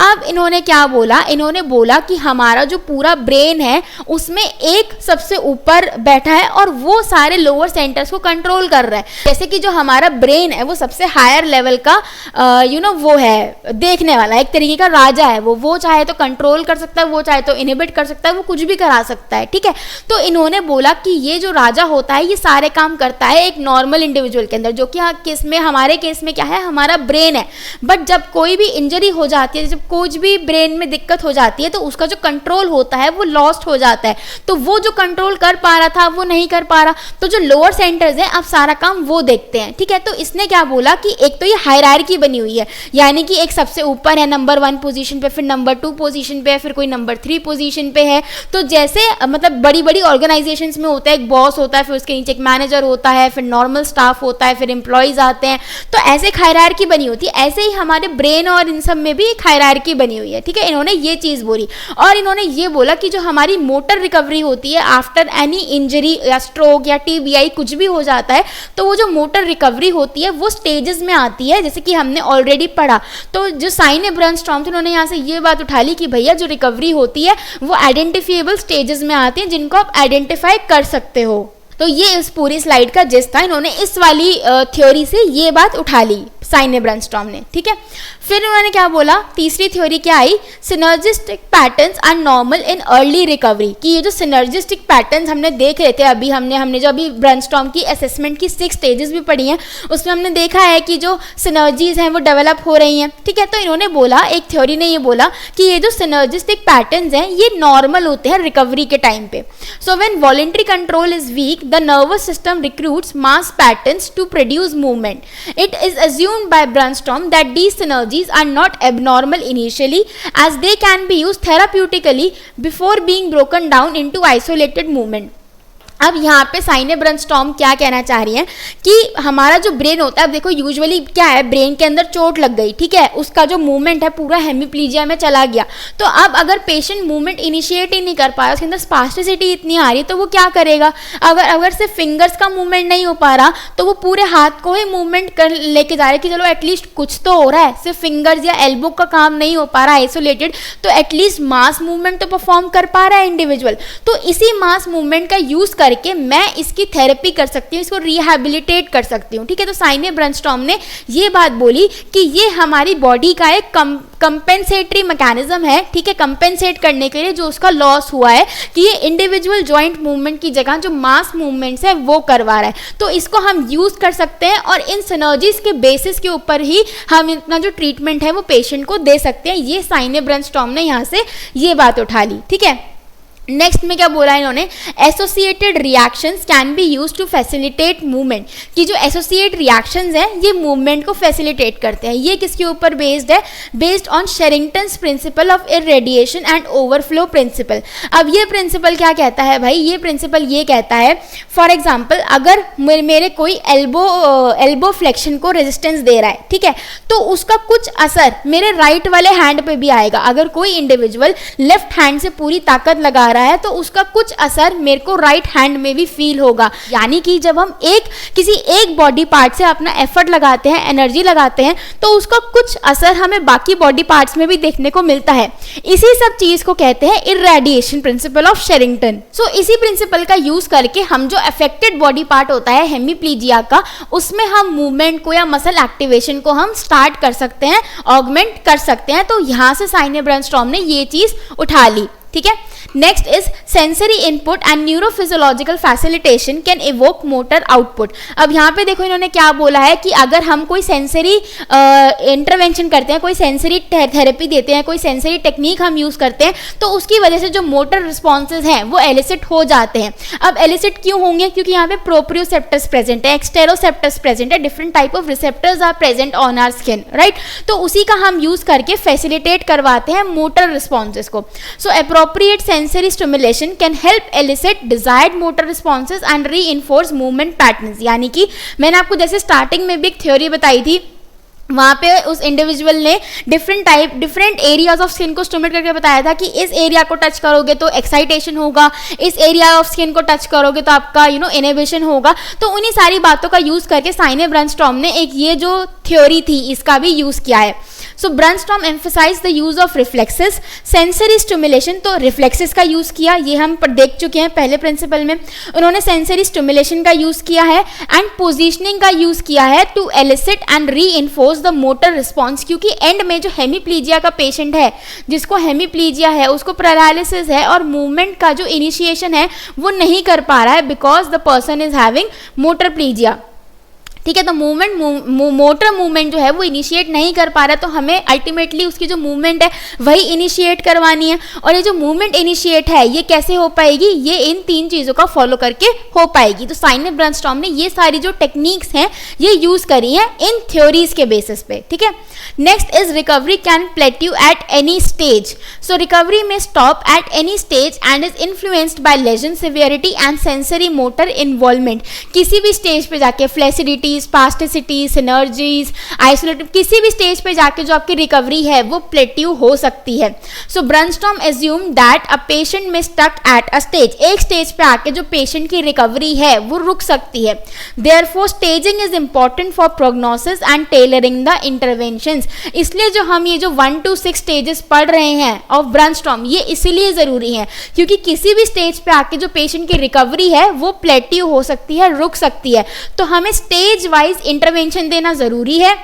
अब इन्होंने क्या बोला, इन्होंने बोला कि हमारा जो पूरा ब्रेन है उसमें एक सबसे ऊपर बैठा है और वो सारे लोअर सेंटर्स को कंट्रोल कर रहा है। जैसे कि जो हमारा ब्रेन है वो सबसे हायर लेवल का वो है देखने वाला, एक तरीके का राजा है, वो चाहे तो कंट्रोल कर सकता है, वो चाहे तो इनहिबिट कर सकता है, वो कुछ भी करा सकता है, ठीक है। तो इन्होंने बोला कि ये जो राजा होता है ये सारे काम करता है एक नॉर्मल इंडिविजुअल के अंदर, जो कि केस में हमारे केस में क्या है, हमारा ब्रेन है। बट जब कोई भी इंजरी हो जाती है, जब कुछ भी ब्रेन में दिक्कत हो जाती है तो उसका जो कंट्रोल होता है वो लॉस्ट हो जाता है। तो वो जो कंट्रोल कर पा रहा था वो नहीं कर पा रहा, तो जो लोअर सेंटर्स हैं अब सारा काम वो देखते हैं, ठीक है। तो इसने क्या बोला कि एक तो ये हायरार्की बनी हुई है, यानी कि एक सबसे ऊपर है नंबर 1 पोजीशन पे, फिर नंबर 2 पोजीशन पे है, फिर कोई नंबर 3 पोजीशन पे है। तो जैसे मतलब बड़ी बड़ी ऑर्गेनाइजेशंस में होता है, एक बॉस होता है, फिर उसके नीचे एक मैनेजर होता है, फिर नॉर्मल स्टाफ होता है, फिर एम्प्लॉयज आते हैं। तो ऐसे एक हायरार्की बनी होती है। ऐसे ही हमारे ब्रेन और इन सब में भी एक हायरार्की बनी हुई है, ठीक है। इन्होंने ये चीज़ बोली और इन्होंने ये बोला कि जो हमारी मोटर रिकवरी होती है आफ्टर एनी इंजरी या स्ट्रोक या TBI कुछ भी हो जाता है, तो वो जो मोटर रिकवरी होती है वो स्टेजेस में आती है, जैसे कि हमने ऑलरेडी पढ़ा। तो जो साइने ब्रांस्टॉर्म थे उन्होंने यहाँ से ये बात उठा ली कि भैया जो रिकवरी होती है वो आइडेंटिफिएबल स्टेजेस में आती है जिनको आप आइडेंटिफाई कर सकते हो। तो ये इस पूरी स्लाइड का जिस्ट था। इन्होंने इस वाली थ्योरी से ये बात उठा ली साइने ब्रांस्टॉर्म ने, ठीक है। फिर उन्होंने क्या बोला, तीसरी थ्योरी क्या आई, synergistic patterns are normal in early recovery. कि ये जो सिनर्जिस्टिक पैटर्न्स हमने देख रहे थे अभी, हमने जो अभी ब्रांस्टॉर्म की असेसमेंट की 6 स्टेजेस भी पढ़ी हैं, उसमें हमने देखा है कि जो सिनर्जीज हैं वो डेवलप हो रही हैं, ठीक है। तो इन्होंने बोला, एक थ्योरी ने ये बोला कि ये जो सिनर्जिस्टिक पैटर्न्स हैं ये नॉर्मल होते हैं रिकवरी के टाइम पे। So when voluntary control is weak the nervous system recruits mass patterns to produce movement. It is assumed by Branstorm that these synergies are not abnormal initially, as they can be used therapeutically before being broken down into isolated movement. अब यहाँ पे साइने ब्रनस्टॉर्म क्या कहना चाह रही हैं कि हमारा जो ब्रेन होता है, अब देखो यूजुअली क्या है, ब्रेन के अंदर चोट लग गई, ठीक है, उसका जो मूवमेंट है पूरा हेमिप्लीजिया में चला गया। तो अब अगर पेशेंट मूवमेंट इनिशिएट ही नहीं कर पा रहा, उसके अंदर स्पास्टिसिटी इतनी आ रही है, तो वो क्या करेगा, अगर सिर्फ फिंगर्स का मूवमेंट नहीं हो पा रहा तो वो पूरे हाथ को ही मूवमेंट कर लेके जा रहा है कि चलो एटलीस्ट कुछ तो हो रहा है, सिर्फ फिंगर्स या एल्बो का काम नहीं हो पा रहा है आइसोलेटेड, तो एटलीस्ट मास मूवमेंट तो परफॉर्म कर पा रहा है इंडिविजुअल। तो इसी मास मूवमेंट का यूज करके मैं इसकी थेरेपी कर सकती हूँ, इसको रिहैबिलिटेट कर सकती हूँ, ठीक है। तो साइने ब्रनस्टॉर्म ने ये बात बोली कि ये हमारी बॉडी का एक कंपेंसेटरी मैकेनिज्म है, ठीक है, कंपेंसेट करने के लिए जो उसका लॉस हुआ है कि ये इंडिविजुअल जॉइंट मूवमेंट की जगह जो मास मूवमेंट्स है वो करवा रहा है। तो इसको हम यूज कर सकते हैं और इन सिनर्जीज के बेसिस के ऊपर ही हम अपना जो ट्रीटमेंट है वो पेशेंट को दे सकते हैं। ये साइने ब्रनस्टॉर्म ने यहाँ से ये बात उठा ली, ठीक है। नेक्स्ट में क्या बोला इन्होंने, associated reactions can be use to facilitate movement, कि जो एसोसिएट रिएक्शंस हैं ये मूवमेंट को फैसिलिटेट करते हैं। ये किसके ऊपर बेस्ड है, based on Sherrington's principle of irradiation and overflow principle. अब ये प्रिंसिपल क्या कहता है भाई, ये प्रिंसिपल ये कहता है, फॉर एग्जाम्पल अगर मेरे कोई एल्बो फ्लेक्शन को रेजिस्टेंस दे रहा है, ठीक है, तो उसका कुछ असर मेरे राइट वाले हैंड पे भी आएगा। अगर कोई इंडिविजुअल लेफ्ट हैंड से पूरी ताकत लगा रहा है तो उसका कुछ असर मेरे को राइट हैंड में भी फील होगा। यानी कि जब हम किसी एक बॉडी पार्ट से अपना एफर्ट लगाते हैं, एनर्जी लगाते हैं, तो उसका कुछ असर हमें बाकी बॉडी पार्ट्स में भी देखने को मिलता है। इसी सब चीज को कहते हैं इररेडिएशन प्रिंसिपल ऑफ शेरिंगटन। सो इसी प्रिंसिपल का यूज करके हम जो अफेक्टेड बॉडी पार्ट होता है हेमिप्लीजिया का, उसमें हम मूवमेंट को या मसल एक्टिवेशन को हम स्टार्ट कर सकते हैं, ऑगमेंट कर सकते हैं। तो यहां से साइने ब्रनस्टॉर्म ने ये चीज उठा ली, ठीक है। Next is sensory input and neurophysiological facilitation can evoke motor output. अब यहाँ पे देखो इन्होंने क्या बोला है कि अगर हम कोई सेंसरी इंटरवेंशन करते हैं, कोई सेंसरी थेरेपी देते हैं, कोई सेंसरी टेक्निक हम यूज करते हैं, तो उसकी वजह से जो मोटर रिस्पॉन्सेज हैं वो एलिसिट हो जाते हैं। अब एलिसिट क्यों होंगे, क्योंकि यहाँ पे प्रोप्रियोसेप्टर्स प्रेजेंट है, एक्सटेरोसेप्टर्स प्रेजेंट है, different type of receptors are present on our skin, right. तो उसी का हम यूज करके फैसिलिटेट करवाते हैं मोटर रिस्पॉन्सेज को। सो appropriate sensory stimulation can help elicit desired motor responses and reinforce movement patterns। यानी कि मैंने आपको जैसे स्टार्टिंग में भी एक थ्योरी बताई थी, वहाँ पे उस इंडिविजुअल ने डिफरेंट एरियाज ऑफ स्किन को स्टिमुलेट करके बताया था कि इस एरिया को टच करोगे तो एक्साइटेशन होगा, इस एरिया ऑफ स्किन को टच करोगे तो आपका इनहिबिशन होगा। तो उन्हीं सारी बातों का यूज करके साइने ब्रनस्टॉर्म ने एक ये जो थ्योरी थी इसका भी यूज किया है। So Brunnstrom emphasise the use of reflexes, sensory stimulation, तो रिफ्लेक्सेस का यूज किया, ये हम देख चुके हैं पहले प्रिंसिपल में। उन्होंने सेंसरी स्टिमुलेशन का यूज किया है एंड पोजीशनिंग का यूज किया है to elicit and reinforce the motor response. क्योंकि एंड में जो हेमिप्लीजिया का पेशेंट है, जिसको हेमिप्लीजिया है, उसको पैरालिसिस है और मूवमेंट का जो इनिशिएशन है वो नहीं कर पा रहा है because the person is having motor plegia, ठीक है। तो मोटर मूवमेंट जो है वो इनिशिएट नहीं कर पा रहा है, तो हमें अल्टीमेटली उसकी जो मूवमेंट है वही इनिशिएट करवानी है। और ये जो मूवमेंट इनिशिएट है ये कैसे हो पाएगी, ये इन 3 चीज़ों का फॉलो करके हो पाएगी। तो साइने ब्रनस्टॉर्म ने ये सारी जो टेक्निक्स हैं ये यूज करी हैं इन थ्योरीज के बेसिस पे, ठीक है। Next is recovery can plateau at any stage. So recovery may stop at any stage and is influenced by lesion severity and sensory motor involvement. किसी भी स्टेज पे जाके फ्लेसिडिटी, स्पास्टिसिटी, सिनर्जीज, आइसोलेटिव, किसी भी स्टेज पे जाके जो आपकी रिकवरी है वो प्लेट्यू हो सकती है। So ब्रनस्टॉर्म assume that a patient में स्टक एट अ स्टेज, एक स्टेज पे आके जो पेशेंट की रिकवरी है वो रुक सकती है। Therefore staging is important for prognosis and tailoring the interventions. इसलिए जो हम ये जो 1 to 6 स्टेजेस पढ़ रहे हैं ऑफ ब्रनस्टॉर्म, ये इसीलिए जरूरी है क्योंकि किसी भी स्टेज पे आके जो पेशेंट की रिकवरी है वो प्लेट्यू हो सकती है, रुक सकती है। तो हमें स्टेज वाइज इंटरवेंशन देना जरूरी है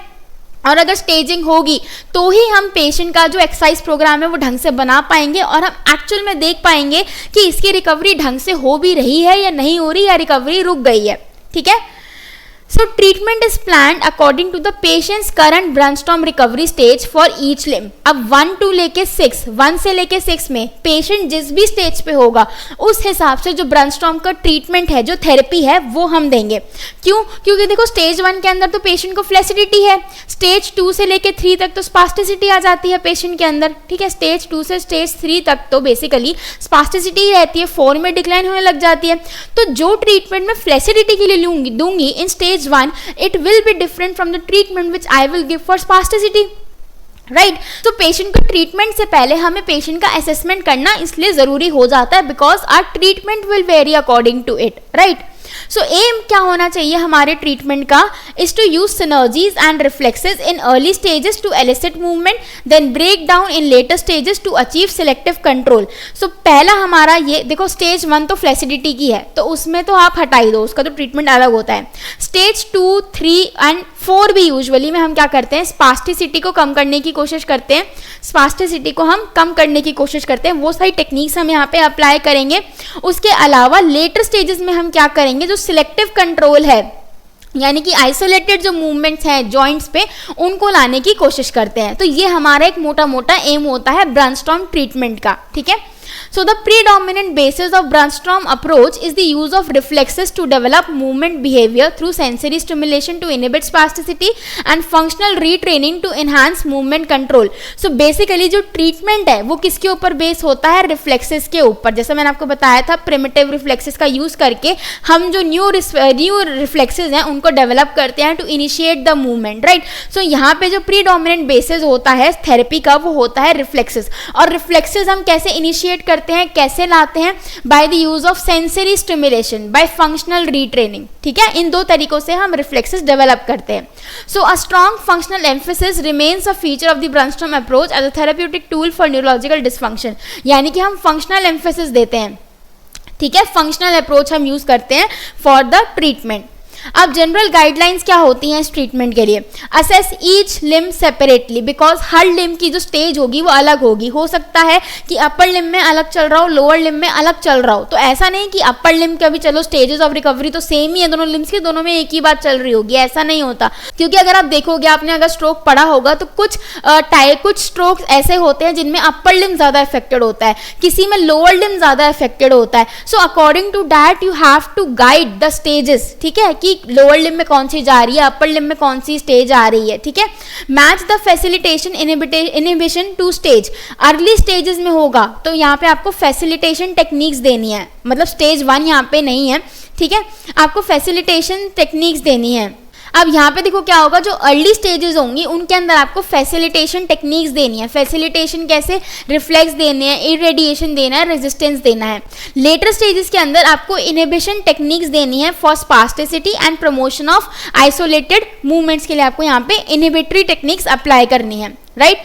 और अगर स्टेजिंग होगी तो ही हम पेशेंट का जो एक्सरसाइज प्रोग्राम है वो ढंग से बना पाएंगे और हम एक्चुअल में देख पाएंगे कि इसकी रिकवरी ढंग से हो भी रही है या नहीं हो रही, या रिकवरी रुक गई है, ठीक है। So treatment is planned according to the patient's current brainstorm recovery stage for each limb. अब 1 to लेके 6, 1 से लेके 6 में पेशेंट जिस भी स्टेज पे होगा उस हिसाब से जो ब्रेनस्टॉर्म का ट्रीटमेंट है, जो थेरेपी है, वो हम देंगे. क्यों? क्योंकि देखो स्टेज 1 के अंदर तो पेशेंट को फ्लेसिडिटी है, स्टेज 2 से लेके 3 तक तो स्पास्टिसिटी आ जाती है पेशेंट के अंदर. ठीक है, स्टेज 2 से स्टेज 3 तक तो बेसिकली स्पास्टिसिटी रहती है, 4 में डिक्लाइन होने लग जाती है. तो जो ट्रीटमेंट मैं फ्लेसिडिटी के लिए दूंगी in stage 1, it will be different from the treatment which I will give for spasticity. Right. तो पेशेंट को ट्रीटमेंट से पहले हमें पेशेंट का असेसमेंट करना इसलिए ज़रूरी हो जाता है because our treatment will vary according to it. Right. So um क्या होना चाहिए हमारे ट्रीटमेंट का? Is to use synergies and reflexes in early stages to elicit movement, then break down in later stages to achieve selective control. So पहला हमारा ये देखो, stage 1 तो फ्लेसिडिटी की है तो उसमें तो आप हटाई दो, उसका तो ट्रीटमेंट अलग होता है. स्टेज 2, 3 एंड 4 भी यूजुअली में हम क्या करते हैं, स्पास्टिसिटी को कम करने की कोशिश करते हैं. स्पास्टिसिटी को हम कम करने की कोशिश करते हैं, वो सारी टेक्निक्स हम यहाँ पे अप्लाई करेंगे. उसके अलावा लेटर स्टेजेस में हम क्या करेंगे, जो सिलेक्टिव कंट्रोल है यानी कि आइसोलेटेड जो मूवमेंट्स हैं जॉइंट्स पे, उनको लाने की कोशिश करते हैं. तो ये हमारा एक मोटा मोटा एम होता है ब्रेनस्टॉर्म ट्रीटमेंट का. ठीक है. So the predominant basis of brainstorm approach is the use of reflexes to develop movement behavior through sensory stimulation to inhibit spasticity and functional retraining to enhance movement control. So basically जो treatment है वो किसके ऊपर base होता है, reflexes के ऊपर. जैसा मैंने आपको बताया था primitive reflexes का यूज करके हम जो न्यू reflexes हैं उनको डेवलप करते हैं to initiate the movement. right. So यहाँ पे जो predominant basis होता है थेरेपी का वो होता है reflexes. और reflexes हम कैसे initiate करते हैं, कैसे लाते हैं? By the use of sensory stimulation, by functional retraining. ठीक है, इन 2 तरीकों से हम रिफ्लेक्सेस डेवलप करते हैं. So a strong functional emphasis remains a feature of the Brunnstrom approach as a therapeutic tool for neurological dysfunction. यानी कि हम फंक्शनल एम्फेसिस देते हैं. ठीक है, फंक्शनल अप्रोच हम यूज करते हैं फॉर द ट्रीटमेंट. अब जनरल गाइडलाइंस क्या होती हैं इस ट्रीटमेंट के लिए? Assess each limb separately, because her limb की जो स्टेज होगी वो अलग होगी. हो सकता है कि अपर लिम्ब में अलग चल रहा हो, लोअर लिम्ब में अलग चल रहा हो. तो ऐसा नहीं कि अपर लिम्ब का भी चलो स्टेजेस ऑफ रिकवरी तो सेम ही है दोनों लिम्ब्स की, दोनों में एक ही बात चल रही होगी, ऐसा नहीं होता. क्योंकि अगर आप देखोगे, आपने अगर स्ट्रोक पढ़ा होगा तो कुछ स्ट्रोक्स ऐसे होते हैं जिनमें अपर लिम्ब ज़्यादा अफेक्टेड होता है, किसी में लोअर लिम्ब ज़्यादा अफेक्टेड होता है. So according to that you have to guide the stages. ठीक है, कि लोअर लिम्ब में कौन सी जा रही है, अपर लिम्ब में कौन सी स्टेज आ रही है. ठीक है. Match the facilitation inhibition to stage. Early stages में होगा तो यहाँ पे आपको फैसिलिटेशन टेक्निक्स देनी है, मतलब स्टेज 1 यहाँ पे नहीं है. ठीक है, आपको फैसिलिटेशन टेक्निक्स देनी है. अब यहाँ पे देखो क्या होगा, जो अर्ली स्टेजेस होंगी उनके अंदर आपको फैसिलिटेशन टेक्निक्स देनी है. फैसिलिटेशन कैसे? रिफ्लेक्स देने हैं, इरेडिएशन देना है, रेजिस्टेंस देना है. लेटर स्टेजेस के अंदर आपको इनहिबिशन टेक्निक्स देनी है for spasticity and promotion of isolated movements के लिए आपको यहाँ पे इनहिबिटरी टेक्निक्स अप्लाई करनी है. Right.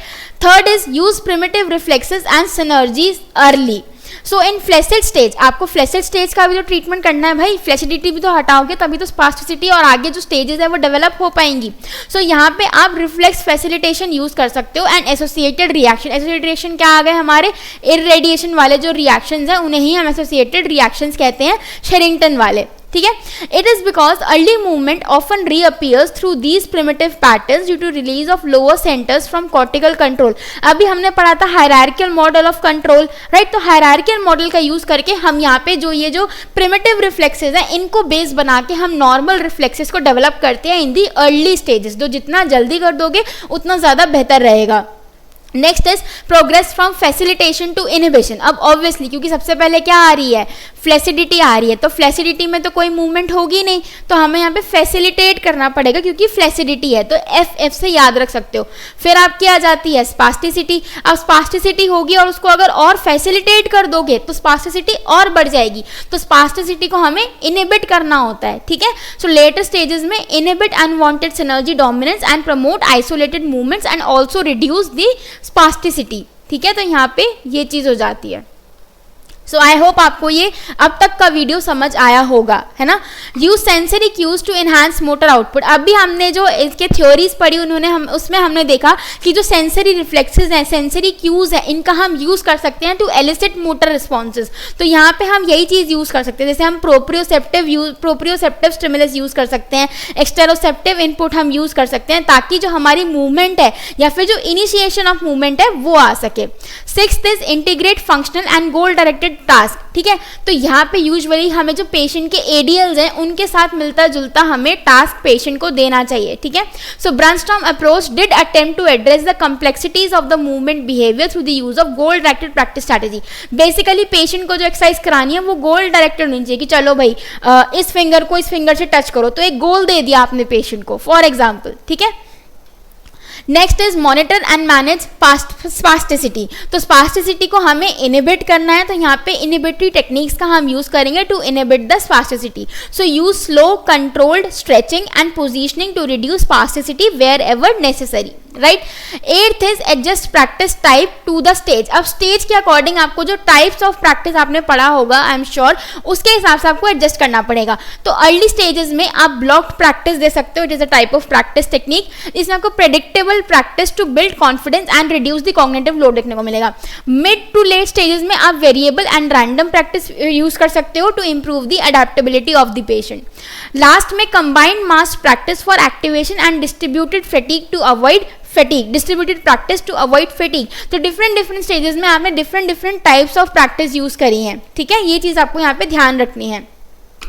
Third is use primitive reflexes and synergies early. So in flaccid stage, आपको फ्लैसिड स्टेज का भी तो ट्रीटमेंट करना है भाई. फ्लैसिडिटी भी तो हटाओगे तभी तो स्पास्टिसिटी और आगे जो स्टेजेस है वो डेवलप हो पाएंगी. सो यहाँ पे आप रिफ्लेक्स फैसिलिटेशन यूज कर सकते हो and associated reaction. Associated reaction क्या आ गए हमारे? इररेडिएशन वाले जो रिएक्शंस हैं उन्हें ही हम एसोसिएटेड रिएक्शंस कहते हैं, शेरिंगटन वाले. ठीक है. It is because early movement often reappears through these primitive patterns due to release of lower centres from cortical control. अभी हमने पढ़ा था hierarchical model of control. Right. तो हायरार्कियल मॉडल का यूज करके हम यहाँ पे जो प्रिमिटिव रिफ्लेक्सेस हैं इनको बेस बना के हम नॉर्मल रिफ्लेक्सेस को डेवलप करते हैं इन दी अर्ली स्टेजेस. जो जितना जल्दी कर दोगे उतना ज़्यादा बेहतर रहेगा. Next is progress from facilitation to inhibition. अब ऑब्वियसली क्योंकि सबसे पहले क्या आ रही है, फ्लैसिडिटी आ रही है, तो फ्लैसिडिटी में तो कोई मूवमेंट होगी नहीं, तो हमें यहाँ पे फैसिलिटेट करना पड़ेगा क्योंकि फ्लैसिडिटी है. तो एफ से याद रख सकते हो. फिर आपकी आ जाती है स्पास्टिसिटी. अब स्पास्टिसिटी होगी और उसको अगर और फैसिलिटेट कर दोगे तो स्पास्टिसिटी और बढ़ जाएगी. तो स्पास्टिसिटी को हमें इनहिबिट करना होता है. ठीक है. सो लेटर स्टेजेस में inhibit unwanted synergy dominance and promote isolated movements and also reduce the spasticity. ठीक है. तो यहाँ पे ये चीज हो जाती है. सो आई होप आपको ये अब तक का वीडियो समझ आया होगा, है ना। Use sensory cues to enhance motor output. अभी हमने जो इसके थ्योरीज पढ़ी उसमें हमने देखा कि जो सेंसरी रिफ्लेक्सेस हैं, सेंसरी क्यूज है, इनका हम यूज कर सकते हैं टू एलिसिट मोटर रिस्पॉन्सेज। तो यहाँ पे हम यही चीज यूज कर सकते हैं, जैसे हम प्रोप्रियोसेप्टिव स्टिमुलस यूज कर सकते हैं, एक्सटेरोसेप्टिव इनपुट हम यूज कर सकते हैं, ताकि जो हमारी मूवमेंट है या फिर जो इनिशिएशन ऑफ मूवमेंट है वो आ सके। Sixth is integrate functional and goal directed task. ठीक है, तो यहाँ पे यूजुअली हमें जो पेशेंट के एडीएल्स हैं उनके साथ मिलता जुलता हमें टास्क पेशेंट को देना चाहिए। ठीक है, so Brunnstrom approach did attempt to address the complexities of the movement behaviour through the use of goal directed practice strategy. Basically patient को जो एक्सरसाइज करानी है वो गोल डायरेक्टेड होनी चाहिए कि चलो भाई इस फिंगर को इस फिंगर से टच करो, तो एक गोल दे दिया आपने पेशेंट को, फॉर एग्जाम्पल। ठीक है, next is monitor and manage spasticity. तो स्पास्टिसिटी को हमें इनिबिट करना है, तो यहाँ पे इनिबिटरी टेक्निक्स का हम यूज करेंगे to inhibit the spasticity. So use slow controlled stretching and positioning to reduce spasticity wherever necessary, right. Eighth is adjust practice type to the stage. अब स्टेज के अकॉर्डिंग आपको जो types of practice आपने पढ़ा होगा I am sure, उसके हिसाब से आपको एडजस्ट करना पड़ेगा। तो अर्ली स्टेजेस में आप ब्लॉक्ड प्रैक्टिस दे सकते हो, it is a type of practice technique. इसमें आपको predictable practice to build confidence and reduce the cognitive load देखने को मिलेगा। मिड टू लेट स्टेजेस में आप variable and random practice use कर सकते हो to improve the adaptability of the patient. Last में combined mass practice for activation and distributed fatigue to avoid fatigue, distributed practice to avoid fatigue. तो different stages में आपने different types of practice use करी है। ठीक है, ये चीज आपको यहाँ पे ध्यान रखनी है।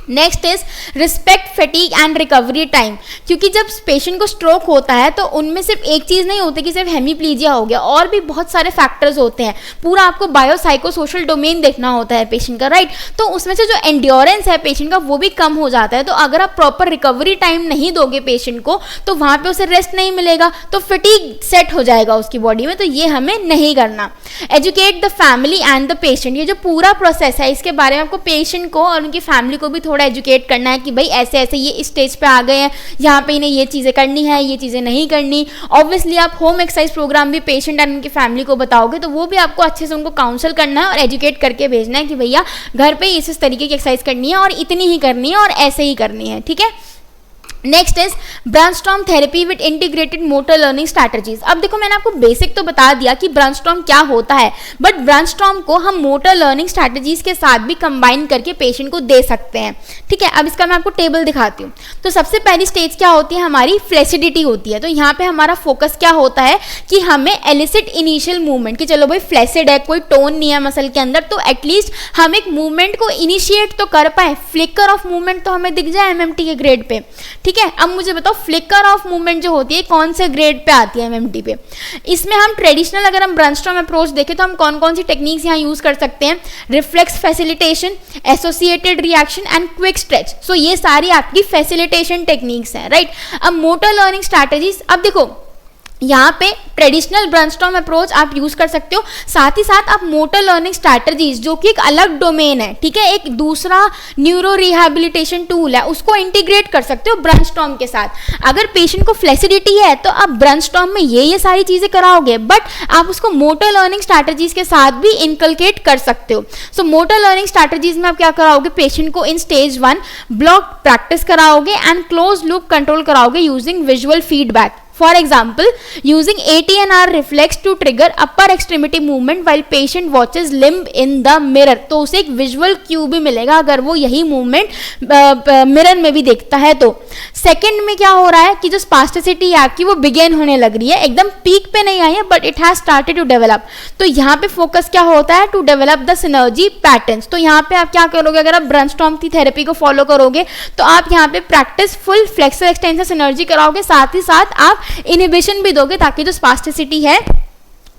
Next is respect fatigue and recovery time. क्योंकि जब पेशेंट को स्ट्रोक होता है तो उनमें सिर्फ एक चीज़ नहीं होती कि सिर्फ हेमीप्लीजिया हो गया, और भी बहुत सारे फैक्टर्स होते हैं। पूरा आपको बायोसाइकोसोशल डोमेन देखना होता है पेशेंट का, राइट। तो उसमें से जो एंड्योरेंस है पेशेंट का वो भी कम हो जाता है। तो अगर आप प्रॉपर रिकवरी टाइम नहीं दोगे पेशेंट को तो वहाँ पर उसे रेस्ट नहीं मिलेगा, तो फैटीग सेट हो जाएगा उसकी बॉडी में। तो ये हमें नहीं करना। Educate the family and the patient. ये जो पूरा प्रोसेस है इसके बारे में आपको पेशेंट को और उनकी फैमिली को भी थोड़ा एजुकेट करना है कि भाई ऐसे ऐसे ये इस स्टेज पे आ गए हैं, यहाँ पे इन्हें ये चीज़ें करनी है, ये चीज़ें नहीं करनी। ऑब्वियसली आप होम एक्सरसाइज प्रोग्राम भी पेशेंट एंड उनकी फैमिली को बताओगे तो वो भी आपको अच्छे से उनको काउंसल करना है और एजुकेट करके भेजना है कि भैया घर पे इस तरीके की एक्सरसाइज करनी है और इतनी ही करनी है और ऐसे ही करनी है। ठीक है, next is Brunnstrom therapy with integrated motor learning strategies. अब देखो मैंने आपको बेसिक तो बता दिया कि ब्रैनस्टॉर्म क्या होता है, बट ब्रैनस्टॉर्म को हम मोटर लर्निंग स्ट्रैटेजीज के साथ भी कंबाइन करके पेशेंट को दे सकते हैं। ठीक है, अब इसका मैं आपको टेबल दिखाती हूँ। तो सबसे पहली स्टेज क्या होती है, हमारी फ्लेसिडिटी होती है। तो यहाँ पे हमारा फोकस क्या होता है कि हमें एलिसिट इनिशियल मूवमेंट, कि चलो भाई फ्लेसिड है, कोई टोन नहीं है मसल के अंदर, तो एटलीस्ट हम एक मूवमेंट को इनिशिएट तो कर पाए, फ्लिकर ऑफ मूवमेंट तो हमें दिख जाए एमएमटी के ग्रेड पे। ठीक है, अब मुझे बताओ फ्लिकर ऑफ मूवमेंट जो होती है कौन से ग्रेड पे आती है एमएमटी पे। इसमें हम ट्रेडिशनल अगर हम ब्रैनस्टॉर्म अप्रोच देखें तो हम कौन कौन सी टेक्निक्स यहाँ यूज कर सकते हैं, reflex facilitation, associated reaction and quick stretch. So ये सारी आपकी फैसिलिटेशन टेक्निक्स हैं, राइट। अब मोटर लर्निंग स्ट्रैटेजीज, अब देखो यहाँ पे ट्रेडिशनल ब्रैनस्टॉर्म अप्रोच आप यूज कर सकते हो, साथ ही साथ आप मोटर लर्निंग स्ट्रैटेजीज जो कि एक अलग डोमेन है, ठीक है, एक दूसरा न्यूरो रिहैबिलिटेशन टूल है, उसको इंटीग्रेट कर सकते हो ब्रैनस्टॉर्म के साथ। अगर पेशेंट को फ्लेसिडिटी है तो आप ब्रैनस्टॉर्म में ये सारी चीजें कराओगे, बट आप उसको मोटर लर्निंग स्ट्रैटेजीज के साथ भी इनकलकेट कर सकते हो। सो मोटर लर्निंग स्ट्रैटेजीज में आप क्या कराओगे, पेशेंट को इन स्टेज 1 ब्लॉक प्रैक्टिस कराओगे एंड क्लोज लूप कंट्रोल कराओगे using visual feedback. For example, using ATNR reflex to trigger upper extremity movement while patient watches limb in the mirror। तो उसे एक विजुअल क्यू भी मिलेगा अगर वो यही मूवमेंट मिरर में भी देखता है तो। सेकंड में क्या हो रहा है कि जो स्पास्टिसिटी है आपकी वो बिगेन होने लग रही है, एकदम पीक पे नहीं आई है but it has started to develop. तो यहाँ पे फोकस क्या होता है, to develop the synergy patterns. तो यहाँ पे आप क्या करोगे, अगर आप ब्रैनस्टॉर्म की थेरेपी को फॉलो करोगे तो आप यहाँ पे practice full flexor extensor synergy कराओगे, साथ ही साथ आप इनिबिशन भी दोगे ताकि जो स्पास्टिसिटी है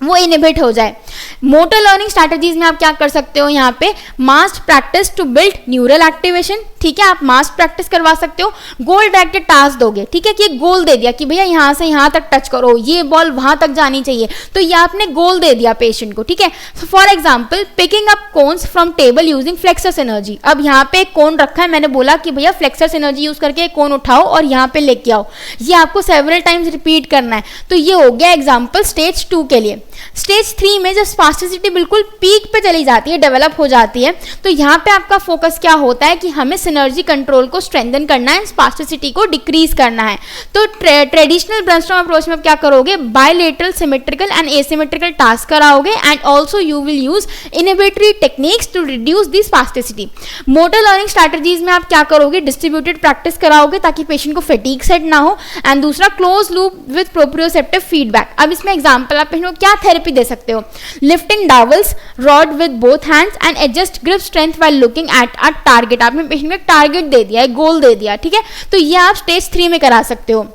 वो इनिबिट हो जाए। मोटर लर्निंग स्ट्रैटेजीज में आप क्या कर सकते हो, यहाँ पे mass practice to build neural activation. ठीक है, आप मास प्रैक्टिस करवा सकते हो, गोल डायरेक्टेड टास्क दोगे। ठीक है, कि एक गोल दे दिया कि भैया यहाँ से यहाँ तक टच करो, ये बॉल वहां तक जानी चाहिए, तो ये आपने गोल दे दिया पेशेंट को। ठीक है, for example picking up cones from table using flexor synergy. अब यहाँ पे एक कोन रखा है, मैंने बोला कि भैया फ्लेक्सस एनर्जी यूज करके एक कोन उठाओ और यहाँ पे लेके आओ, ये आपको सेवरल टाइम्स रिपीट करना है। तो ये हो गया एग्जाम्पल स्टेज 2 के लिए। स्टेज 3 में जब स्पास्टिसिटी बिल्कुल पीक पे चली जाती है, डेवलप हो जाती है। तो यहाँ पे आपका फोकस क्या होता है कि हमें सिनर्जी कंट्रोल को स्ट्रेंथन करना है, स्पास्टिसिटी को डिक्रीज करना है। तो ट्रेडिशनल ब्रेनस्टॉर्म अप्रोच में आप क्या करोगे, bilateral, symmetrical and asymmetrical task कराओगे and also you will use inhibitory techniques to reduce the spasticity. Motor learning strategies में आप क्या करोगे, डिस्ट्रीब्यूटेड प्रैक्टिस कराओगे ताकि पेशेंट को फटीग सेट ना हो। एंड दूसरा close loop with proprioceptive feedback. अब इसमें एग्जांपल आप पेशेंट को क्या थेरेपी दे सकते हो, lifting dowels rod with both hands and adjust grip strength while looking at a target. आपने पेशेंट को एक टारगेट दे दिया, एक गोल दे दिया, ठीक है, तो ये आप स्टेज 3 में करा सकते हो।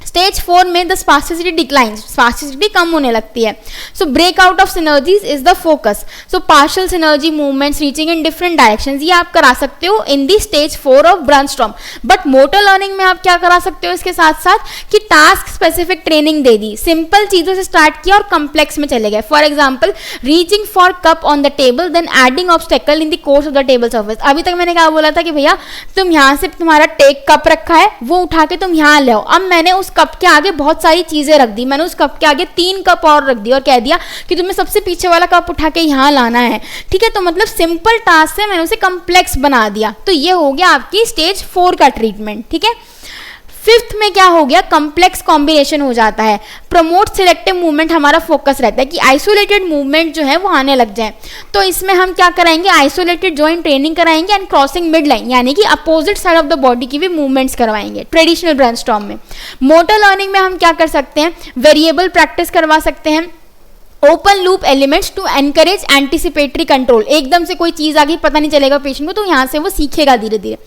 स्टेज 4 में द स्पास्टिसिटी डिक्लाइंस, स्पास्टिसिटी कम होने लगती है। So break out of synergies is the focus. So partial synergy movements reaching in different directions, ये आप करा सकते हो in the stage 4 of Brunnstrom. But motor learning में आप क्या करा सकते हो इसके साथ साथ कि टास्क स्पेसिफिक ट्रेनिंग दे दी, सिंपल चीजों से स्टार्ट किया और कम्प्लेक्स में चले गए। For example reaching for cup on the table then adding obstacle in the course of the table surface. अभी तक मैंने क्या बोला था कि भैया तुम यहाँ से तुम्हारा टेक कप रखा है, वो उठा के तुम यहाँ ले आओ। अब मैंने उस कप के आगे बहुत सारी चीजें रख दी, मैंने उस कप के आगे 3 कप और रख दी और कह दिया कि तुम्हें सबसे पीछे वाला कप उठा के यहाँ लाना है, ठीक है। तो मतलब सिंपल टास्क से मैंने उसे कम्प्लेक्स बना दिया। तो ये हो गया आपकी स्टेज 4 का ट्रीटमेंट, ठीक है। 5th में क्या हो गया, कम्प्लेक्स कॉम्बिनेशन हो जाता है। प्रमोट सिलेक्टिव मूवमेंट हमारा फोकस रहता है कि आइसोलेटेड मूवमेंट जो है वो आने लग जाए। तो इसमें हम क्या कराएंगे, आइसोलेटेड जॉइंट ट्रेनिंग कराएंगे एंड क्रॉसिंग मिड लाइन यानी कि opposite side of the body की भी मूवमेंट्स करवाएंगे ट्रेडिशनल ब्रेनस्टॉर्म में। मोटर लर्निंग में हम क्या कर सकते हैं, वेरिएबल प्रैक्टिस करवा सकते हैं, open loop elements to encourage anticipatory control. एकदम से कोई चीज आ गई पता नहीं चलेगा पेशेंट को, तो यहाँ से वो सीखेगा धीरे धीरे।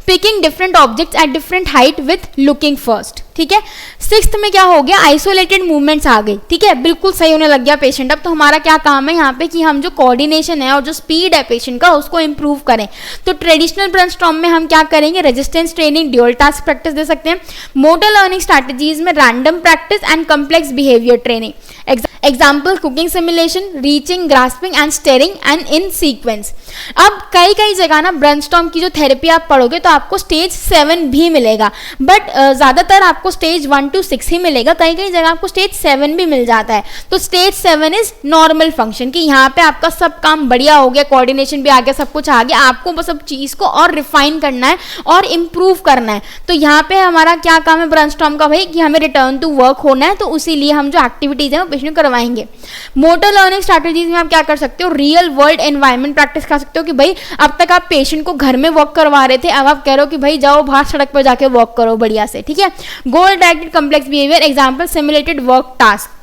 Picking different objects at different height with looking first, ठीक है। 6th में क्या हो गया, आइसोलेटेड मूवमेंट्स आ गई, ठीक है, बिल्कुल सही होने लग गया पेशेंट। अब तो हमारा क्या काम है यहाँ पे कि हम जो कोऑर्डिनेशन है और जो स्पीड है पेशेंट का उसको इंप्रूव करें। तो ट्रेडिशनल ब्रेनस्टॉर्म में हम क्या करेंगे, resistance training, dual task practice दे सकते हैं। मोटर लर्निंग स्ट्रैटेजीज में random practice and complex behaviour training. Example cooking simulation, reaching, grasping and steering and in sequence. अब कई जगह ना ब्रेनस्टॉर्म की जो थेरेपी आप पढ़ोगे तो आपको स्टेज 7 भी मिलेगा, बट ज्यादातर आपको स्टेज 1 to 6 ही मिलेगा। कई जगह आपको स्टेज 7 भी मिल जाता है। तो स्टेज 7 इज नॉर्मल फंक्शन कि यहाँ पे आपका सब काम बढ़िया हो गया, कोऑर्डिनेशन भी आ गया, सब कुछ आ गया, आपको बस अब चीज को और रिफाइन करना है और इम्प्रूव करना है। तो यहाँ पे हमारा क्या काम है ब्रेनस्टॉर्म का भाई कि हमें रिटर्न टू वर्क होना है, तो इसीलिए हम जो एक्टिविटीज है वो पेशेंट करवाएंगे। मोटर लर्निंग स्ट्रैटेजीज में आप क्या कर सकते हो, रियल वर्ल्ड एनवायरनमेंट प्रैक्टिस कर सकते हो कि भाई अब तक आप पेशेंट को घर में वर्क करवा रहे थे, अब आप कह रहे हो कि भाई जाओ बाहर सड़क पर जाके वर्क करो बढ़िया से, ठीक है। गोल directed complex behaviour, example simulated work task.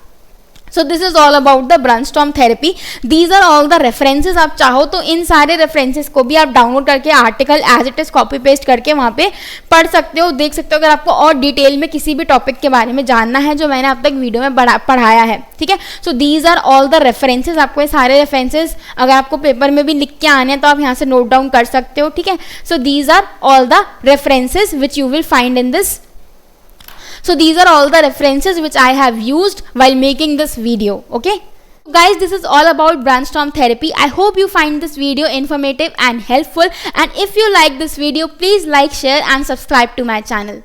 So this is all about the brainstorm therapy. These are all the references। आप चाहो तो इन सारे रेफरेंसेस को भी आप डाउनलोड करके article as it is copy paste करके वहाँ पे पढ़ सकते हो, देख सकते हो अगर आपको और डिटेल में किसी भी टॉपिक के बारे में जानना है जो मैंने अब तक वीडियो में पढ़ाया है, ठीक है। So these are all the references. आपको ये सारे रेफरेंसेज अगर आपको पेपर में भी लिख के आने हैं तो आप यहाँ से नोट डाउन कर सकते हो, ठीक है। So these are all the references which you will find in this. So these are all the references which I have used while making this video. Okay guys, this is all about brainstorm therapy. I hope you find this video informative and helpful, and if you like this video, please like, share and subscribe to my channel.